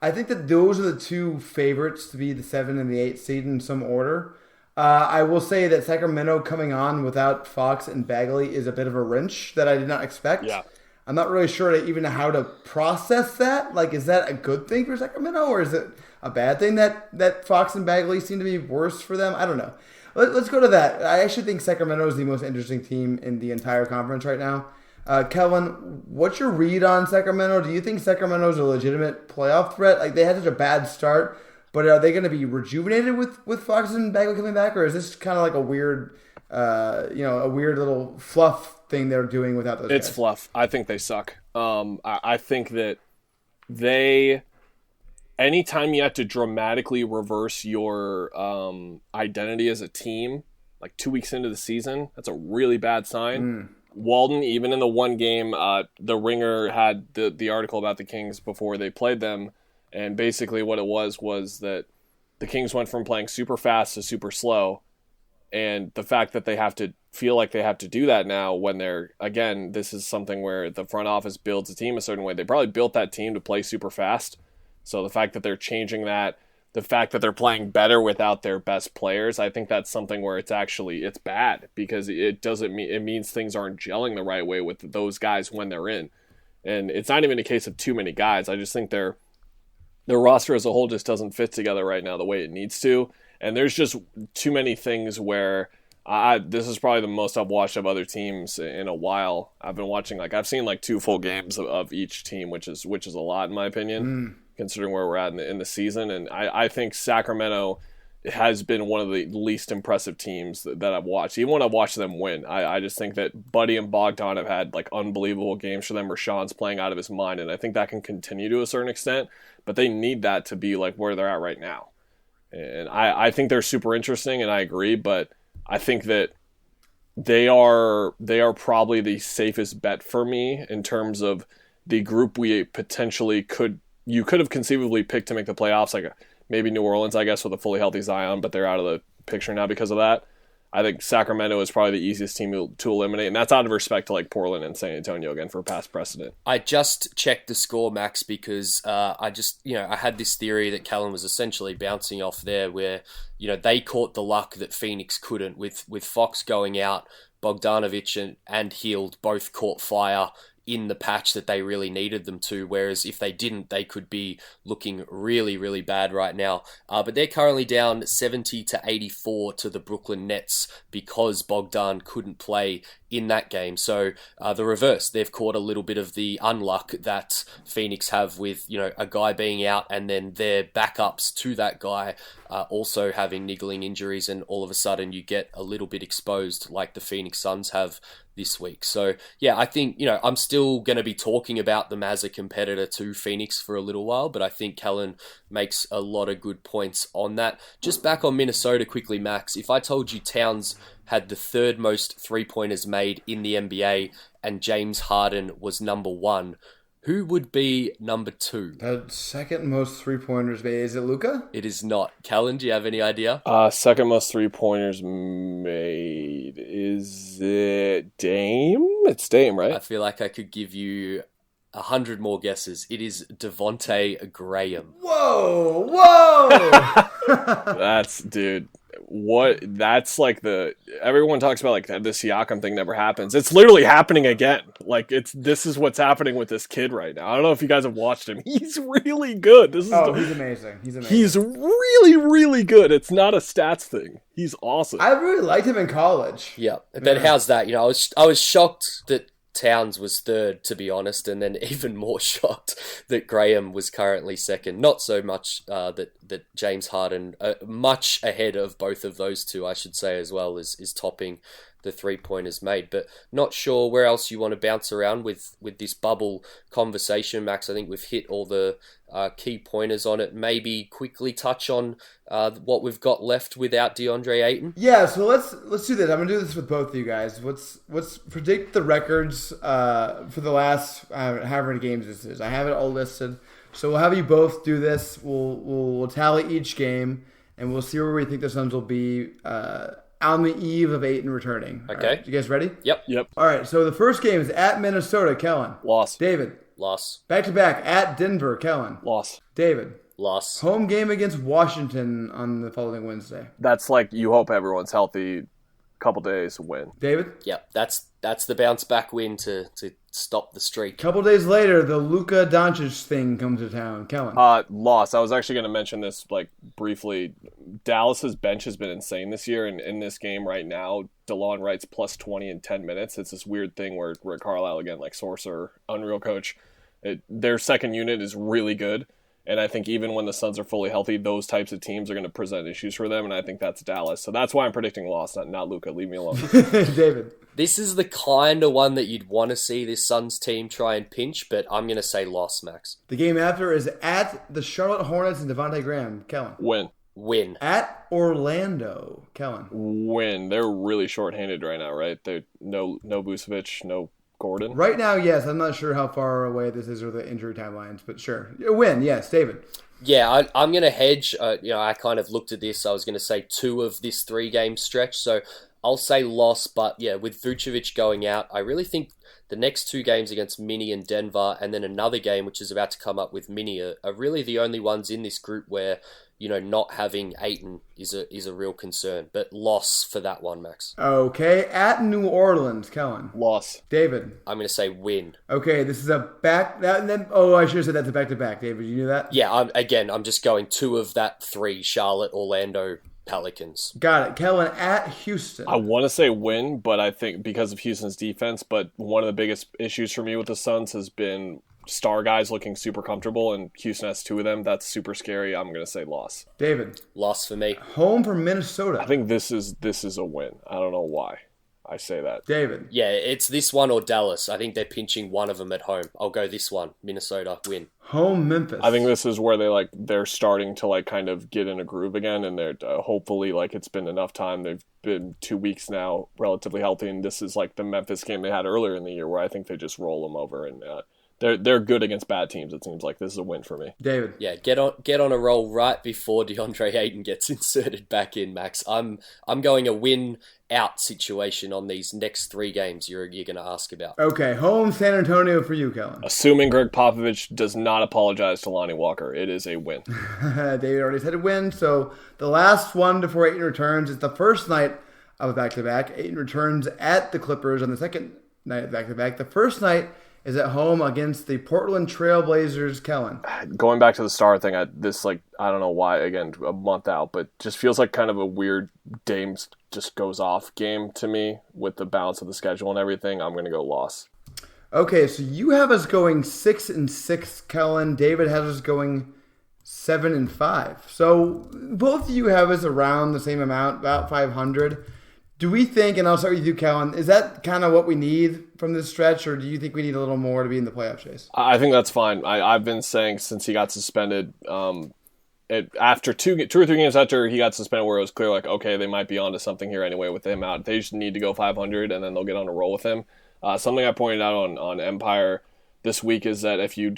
C: I think that those are the 2 favorites to be the 7 and the 8 seed in some order. I will say that Sacramento coming on without Fox and Bagley is a bit of a wrench that I did not expect.
E: Yeah.
C: I'm not really sure even how to process that. Like, is that a good thing for Sacramento, or is it a bad thing that Fox and Bagley seem to be worse for them? I don't know. Let's go to that. I actually think Sacramento is the most interesting team in the entire conference right now. Kellan, what's your read on Sacramento? Do you think Sacramento is a legitimate playoff threat? Like, they had such a bad start, but are they going to be rejuvenated with Fox and Bagley coming back, or is this kind of like a weird, a weird little fluff thing they're doing without those guys?
E: It's fluff. I think they suck. I think that anytime you have to dramatically reverse your identity as a team, like 2 weeks into the season, that's a really bad sign. Walden, even in the one game, the Ringer had the article about the Kings before they played them, and basically what it was that the Kings went from playing super fast to super slow, and the fact that they have to feel like they have to do that now when they're, again, this is something where the front office builds a team a certain way. They probably built that team to play super fast, so the fact that they're changing that, the fact that they're playing better without their best players, I think that's something where it's bad, because it means things aren't gelling the right way with those guys when they're in. And it's not even a case of too many guys. I just think their roster as a whole just doesn't fit together right now the way it needs to. And there's just too many things where this is probably the most I've watched of other teams in a while. I've seen 2 full games of each team, which is a lot in my opinion. Considering where we're at in the season. And I think Sacramento has been one of the least impressive teams that I've watched, even when I've watched them win. I just think that Buddy and Bogdan have had unbelievable games for them. Rashawn's playing out of his mind, and I think that can continue to a certain extent, but they need that to be where they're at right now. And I think they're super interesting, and I agree, but I think that they are probably the safest bet for me in terms of the group we potentially could have conceivably picked to make the playoffs, maybe New Orleans, I guess, with a fully healthy Zion, but they're out of the picture now because of that. I think Sacramento is probably the easiest team to eliminate, and that's out of respect to Portland and San Antonio, again, for past precedent.
D: I just checked the score, Max, because I had this theory that Kellan was essentially bouncing off there where, they caught the luck that Phoenix couldn't with Fox going out. Bogdanovic and Hield both caught fire in the patch that they really needed them to, whereas if they didn't, they could be looking really, really bad right now. But they're currently down 70-84 to the Brooklyn Nets because Bogdan couldn't play in that game. So the reverse, they've caught a little bit of the unluck that Phoenix have with, a guy being out and then their backups to that guy also having niggling injuries, and all of a sudden you get a little bit exposed like the Phoenix Suns have this week. So yeah, I think, I'm still going to be talking about them as a competitor to Phoenix for a little while, but I think Kellan makes a lot of good points on that. Just back on Minnesota quickly, Max, if I told you Towns had the 3rd most three-pointers made in the NBA and James Harden was number 1, who would be number 2?
C: The 2nd most three-pointers made. Is it Luka?
D: It is not. Kellan, do you have any idea?
E: 2nd most three-pointers made. Is it Dame? It's Dame, right?
D: I feel like I could give you 100 more guesses. It is Devonte Graham.
C: Whoa!
E: Dude. That's everyone talks about the Siakam thing never happens. It's literally happening again. This is what's happening with this kid right now. I don't know if you guys have watched him. He's really good. He's
C: amazing.
E: He's really, really good. It's not a stats thing. He's awesome.
C: I really liked him in college.
D: Yeah. But how's that? I was shocked that Towns was 3rd, to be honest, and then even more shocked that Graham was currently 2nd. Not so much that James Harden, much ahead of both of those two, I should say, as well, is topping the three-pointers made. But not sure where else you want to bounce around with this bubble conversation, Max. I think we've hit all the key pointers on it. Maybe quickly touch on what we've got left without Deandre Ayton.
C: Yeah, so let's do this. I'm gonna do this with both of you guys. Let's predict the records for the last however many games this is. I have it all listed, so we'll have you both do this. We'll tally each game, and we'll see where we think the Suns will be on the eve of Ayton returning.
D: Okay,
C: right, you guys ready?
D: Yep.
C: All right. So the first game is at Minnesota. Kellan.
E: Loss.
C: David.
D: Loss.
C: Back to back at Denver. Kellan.
E: Loss.
C: David.
D: Loss.
C: Home game against Washington on the following Wednesday.
E: That's like, you hope everyone's healthy. Couple days, win.
C: David?
D: Yep, that's the bounce back win to stop the streak.
C: Couple days later, the Luka Doncic thing comes to town. Kellan?
E: Loss. I was actually going to mention this like briefly. Dallas's bench has been insane this year, and in this game right now, DeLon Wright's plus 20 in 10 minutes. It's this weird thing where Rick Carlisle, again, like Sorcerer, Unreal Coach, their second unit is really good. And I think even when the Suns are fully healthy, those types of teams are going to present issues for them, and I think that's Dallas. So that's why I'm predicting loss, not Luka. Leave me alone.
C: David?
D: This is the kind of one that you'd want to see this Suns team try and pinch, but I'm going to say loss, Max.
C: The game after is at the Charlotte Hornets and Devontae Graham. Kellan?
E: Win.
C: At Orlando. Kellan?
E: Win. They're really shorthanded right now, right? They're no Vucevic, no Gordon.
C: Right now, yes. I'm not sure how far away this is or the injury timelines, but sure. Win, yes. David?
D: Yeah, I'm going to hedge. I kind of looked at this. I was going to say 2 of this 3-game stretch, so I'll say loss. But yeah, with Vucevic going out, I really think the next 2 games against Minnie and Denver, and then another game which is about to come up with Minnie, are really the only ones in this group where, not having Ayton is a real concern. But loss for that one, Max.
C: Okay, at New Orleans. Kellan?
E: Loss.
C: David?
D: I'm going to say win.
C: Okay, this is a back. I should have said that's a back-to-back. David, you knew that?
D: Yeah, I'm just going 2 of that 3, Charlotte, Orlando, Pelicans.
C: Got it. Kellan, at Houston.
E: I want to say win, but I think because of Houston's defense, but one of the biggest issues for me with the Suns has been star guys looking super comfortable, and Houston has 2 of them. That's super scary. I'm going to say loss.
C: David?
D: Loss for me.
C: Home for Minnesota.
E: I think this is a win. I don't know why I say that.
C: David?
D: Yeah, it's this one or Dallas. I think they're pinching one of them at home. I'll go this one. Minnesota, win.
C: Home Memphis.
E: I think this is where they're starting to kind of get in a groove again, and they're hopefully it's been enough time. They've been 2 weeks now relatively healthy, and this is like the Memphis game they had earlier in the year where I think they just roll them over, and they're good against bad teams. It seems like this is a win for me.
C: David?
D: Yeah, get on a roll right before DeAndre Ayton gets inserted back in, Max. I'm going a win out situation on these next 3 games you're going to ask about.
C: Okay, home San Antonio for you, Kellan.
E: Assuming Greg Popovich does not apologize to Lonnie Walker, it is a win.
C: David already said a win, so the last one before Ayton returns is the first night of a back-to-back. Ayton returns at the Clippers on the second night of back-to-back. The first night is at home against the Portland Trail Blazers. Kellan?
E: Going back to the star thing, I don't know why, again, a month out, but just feels like kind of a weird Dame just goes off game to me with the balance of the schedule and everything. I'm going to go loss.
C: Okay, so you have us going 6-6, Kellan. David has us going 7-5. So both of you have us around the same amount, about 500. Do we think, and I'll start with you, Kellan, is that kind of what we need from this stretch, or do you think we need a little more to be in the playoff chase?
E: I think that's fine. I've been saying since he got suspended, after 2 or 3 games after he got suspended where it was clear, okay, they might be onto something here anyway with him out. They just need to go 500, and then they'll get on a roll with him. Something I pointed out on Empire this week is that if you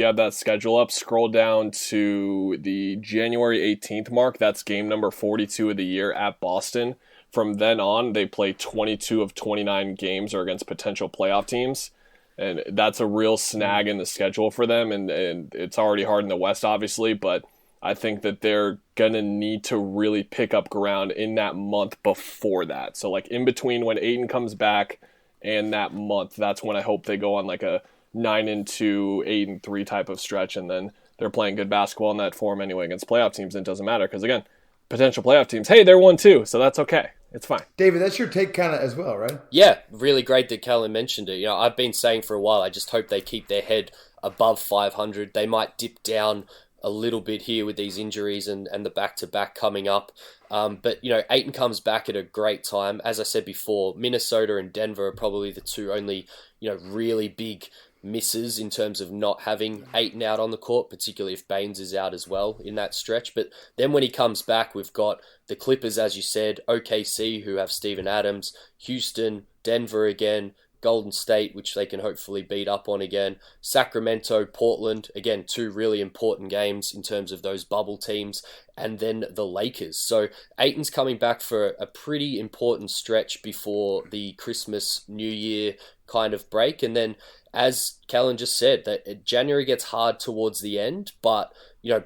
E: have that schedule up, scroll down to the January 18th mark. That's game number 42 of the year at Boston. From then on, they play 22 of 29 games are against potential playoff teams. And that's a real snag in the schedule for them. And it's already hard in the West, obviously. But I think that they're going to need to really pick up ground in that month before that. So, in between when Ayton comes back and that month, that's when I hope they go on a 9-2, 8-3 type of stretch. And then they're playing good basketball in that form anyway against playoff teams. And it doesn't matter because, again, potential playoff teams, hey, they're 1-2, so that's okay. It's fine.
C: David, that's your take kind of as well, right?
D: Yeah, really great that Kellan mentioned it. I've been saying for a while, I just hope they keep their head above 500. They might dip down a little bit here with these injuries and the back-to-back coming up. But, Ayton comes back at a great time. As I said before, Minnesota and Denver are probably the 2 only, really big misses in terms of not having Ayton out on the court, particularly if Baynes is out as well in that stretch. But then when he comes back, we've got the Clippers, as you said, OKC, who have Steven Adams, Houston, Denver again, Golden State, which they can hopefully beat up on again, Sacramento, Portland, again, 2 really important games in terms of those bubble teams, and then the Lakers. So Ayton's coming back for a pretty important stretch before the Christmas, New Year kind of break. And then, as Kellan just said, that January gets hard towards the end, but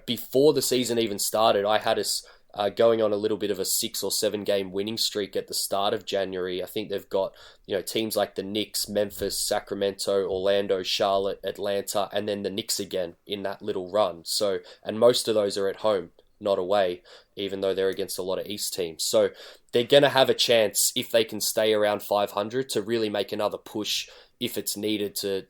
D: before the season even started, I had us going on a little bit of a 6 or 7 game winning streak at the start of January. I think they've got, teams like the Knicks, Memphis, Sacramento, Orlando, Charlotte, Atlanta, and then the Knicks again in that little run. So, and most of those are at home, not away, even though they're against a lot of East teams. So they're going to have a chance, if they can stay around 500, to really make another push if it's needed to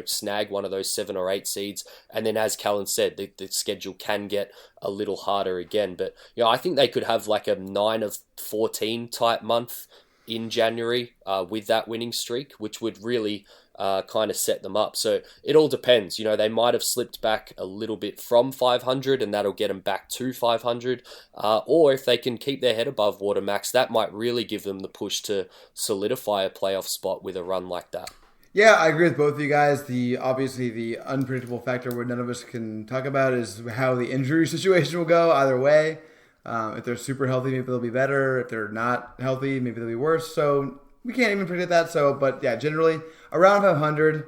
D: snag one of those 7 or 8 seeds. And then, as Kellan said, the schedule can get a little harder again. But, I think they could have like a 9 of 14 type month in January with that winning streak, which would really kind of set them up. So it all depends. They might have slipped back a little bit from 500 and that'll get them back to 500. Or if they can keep their head above water, Max, that might really give them the push to solidify a playoff spot with a run like that.
C: Yeah, I agree with both of you guys. Obviously the unpredictable factor where none of us can talk about is how the injury situation will go either way. If they're super healthy, maybe they'll be better. If they're not healthy, maybe they'll be worse. So we can't even predict that. But yeah, generally around 500.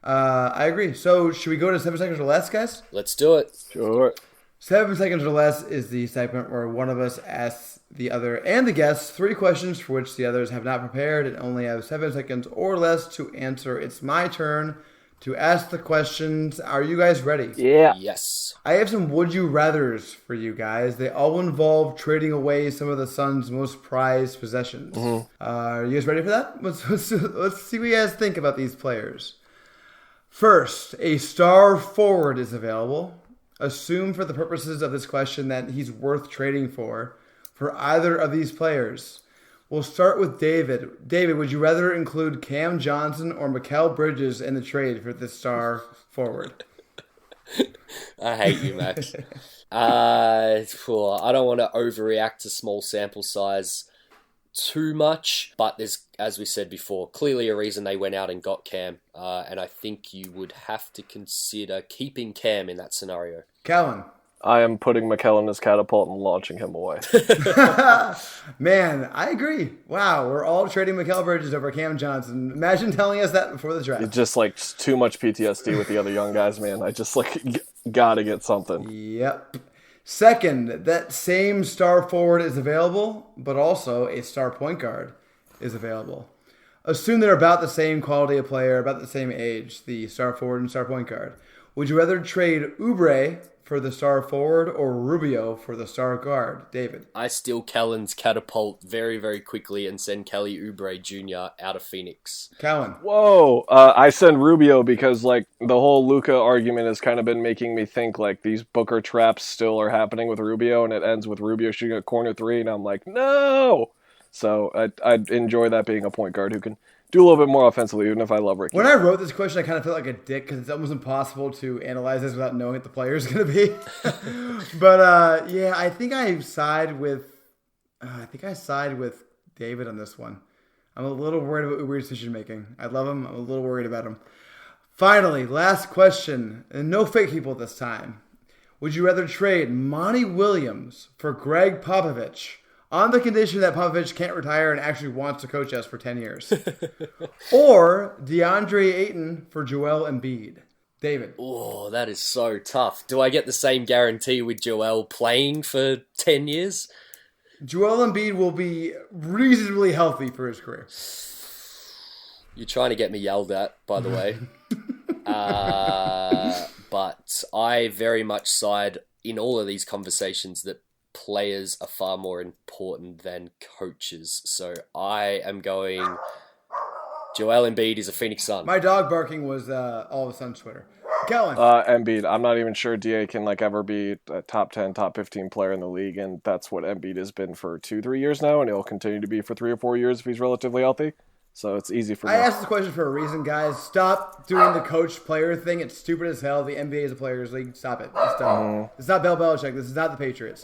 C: I agree. So should we go to 7 seconds or less, guys?
D: Let's do it.
E: Sure.
C: 7 seconds or less is the segment where one of us asks the other and the guests 3 questions for which the others have not prepared and only have 7 seconds or less to answer. It's my turn to ask the questions. Are you guys ready?
E: Yeah.
D: Yes.
C: I have some would you rathers for you guys. They all involve trading away some of the Suns' most prized possessions. Mm-hmm. Are you guys ready for that? Let's see what you guys think about these players. First, a star forward is available. Assume for the purposes of this question that he's worth trading for either of these players. We'll start with David. David, would you rather include Cam Johnson or Mikal Bridges in the trade for this star forward?
D: I hate you, Max. I don't want to overreact to small sample size too much, but there's, as we said before, clearly a reason they went out and got Cam, and I think you would have to consider keeping Cam in that scenario.
C: Kellan.
E: I am putting Mikal in his catapult and launching him away.
C: Man, I agree. Wow, we're all trading Mikal Bridges over Cam Johnson. Imagine telling us that before the draft.
E: It's just like too much PTSD with the other young guys, man. I just gotta get something.
C: Yep. Second, that same star forward is available, but also a star point guard is available. Assume they're about the same quality of player, about the same age, the star forward and star point guard. Would you rather trade Oubre for the star forward or Rubio for the star guard? David.
D: I steal Kellan's catapult very, very quickly and send Kelly Oubre Jr. out of Phoenix.
C: Kellan.
E: Whoa. I send Rubio because the whole Luka argument has kind of been making me think these Booker traps still are happening with Rubio, and it ends with Rubio shooting a corner 3, and I'm like, no! So I'd enjoy that being a point guard who can do a little bit more offensively, even if I love Ricky.
C: When I wrote this question, I kind of felt like a dick because it's almost impossible to analyze this without knowing what the player is going to be. But yeah, I think I side with David on this one. I'm a little worried about Ubre's decision making. I love him. I'm a little worried about him. Finally, last question, and no fake people this time. Would you rather trade Monty Williams for Greg Popovich, on the condition that Popovich can't retire and actually wants to coach us for 10 years? Or Deandre Ayton for Joel Embiid? David.
D: Oh, that is so tough. Do I get the same guarantee with Joel playing for 10 years?
C: Joel Embiid will be reasonably healthy for his career.
D: You're trying to get me yelled at, by the way. But I very much side in all of these conversations that players are far more important than coaches. So I am going Joel Embiid is a Phoenix Sun.
C: My dog barking was all of a sudden Twitter. Kellan.
E: Embiid. I'm not even sure DA can ever be a top 10, top 15 player in the league, and that's what Embiid has been for 2-3 years now, and he'll continue to be for 3 or 4 years if he's relatively healthy. So it's easy for me.
C: I asked this question for a reason, guys. Stop doing the coach-player thing. It's stupid as hell. The NBA is a players' league. Stop it. It's dumb. It's not Bill Belichick. This is not the Patriots.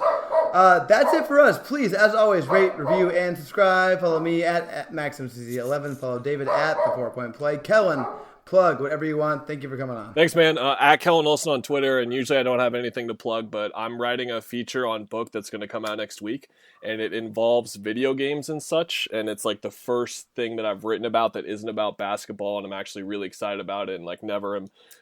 C: That's it for us. Please, as always, rate, review, and subscribe. Follow me at MaximCZ11. Follow David at The 4 Point Play. Kellan, plug, whatever you want. Thank you for coming on.
E: Thanks, man. At Kellan Olson on Twitter, and usually I don't have anything to plug, but I'm writing a feature on book that's going to come out next week, and it involves video games and such, and it's like the first thing that I've written about that isn't about basketball, and I'm actually really excited about it, and like never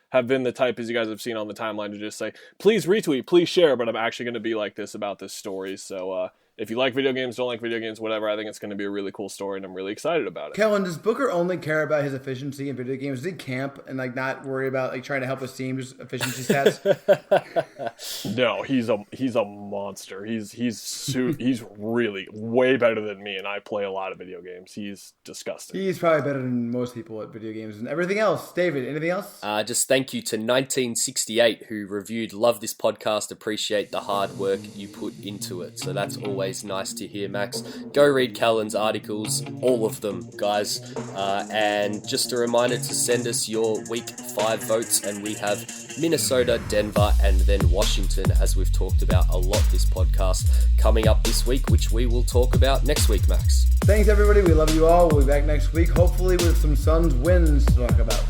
E: have been the type, as you guys have seen on the timeline, to just say, please retweet, please share, but I'm actually going to be like this about this story, so if you like video games, don't like video games, whatever, I think it's going to be a really cool story, and I'm really excited about it.
C: Kellan, does Booker only care about his efficiency in video games? Does he camp and like not worry about like trying to help his team's efficiency stats?
E: No, he's a monster. He's really way better than me, and I play a lot of video games. He's disgusting.
C: He's probably better than most people at video games and everything else. David, anything else?
D: Just thank you to 1968 who reviewed, love this podcast, appreciate the hard work you put into it. So that's always nice to hear, Max. Go read Kellan's articles, all of them, guys. And just a reminder to send us your week 5 votes, and we have Minnesota, Denver, and then Washington, as we've talked about a lot this podcast, coming up this week, which we will talk about next week, Max.
C: Thanks, everybody. We love you all. We'll be back next week, hopefully with some Suns wins to talk about.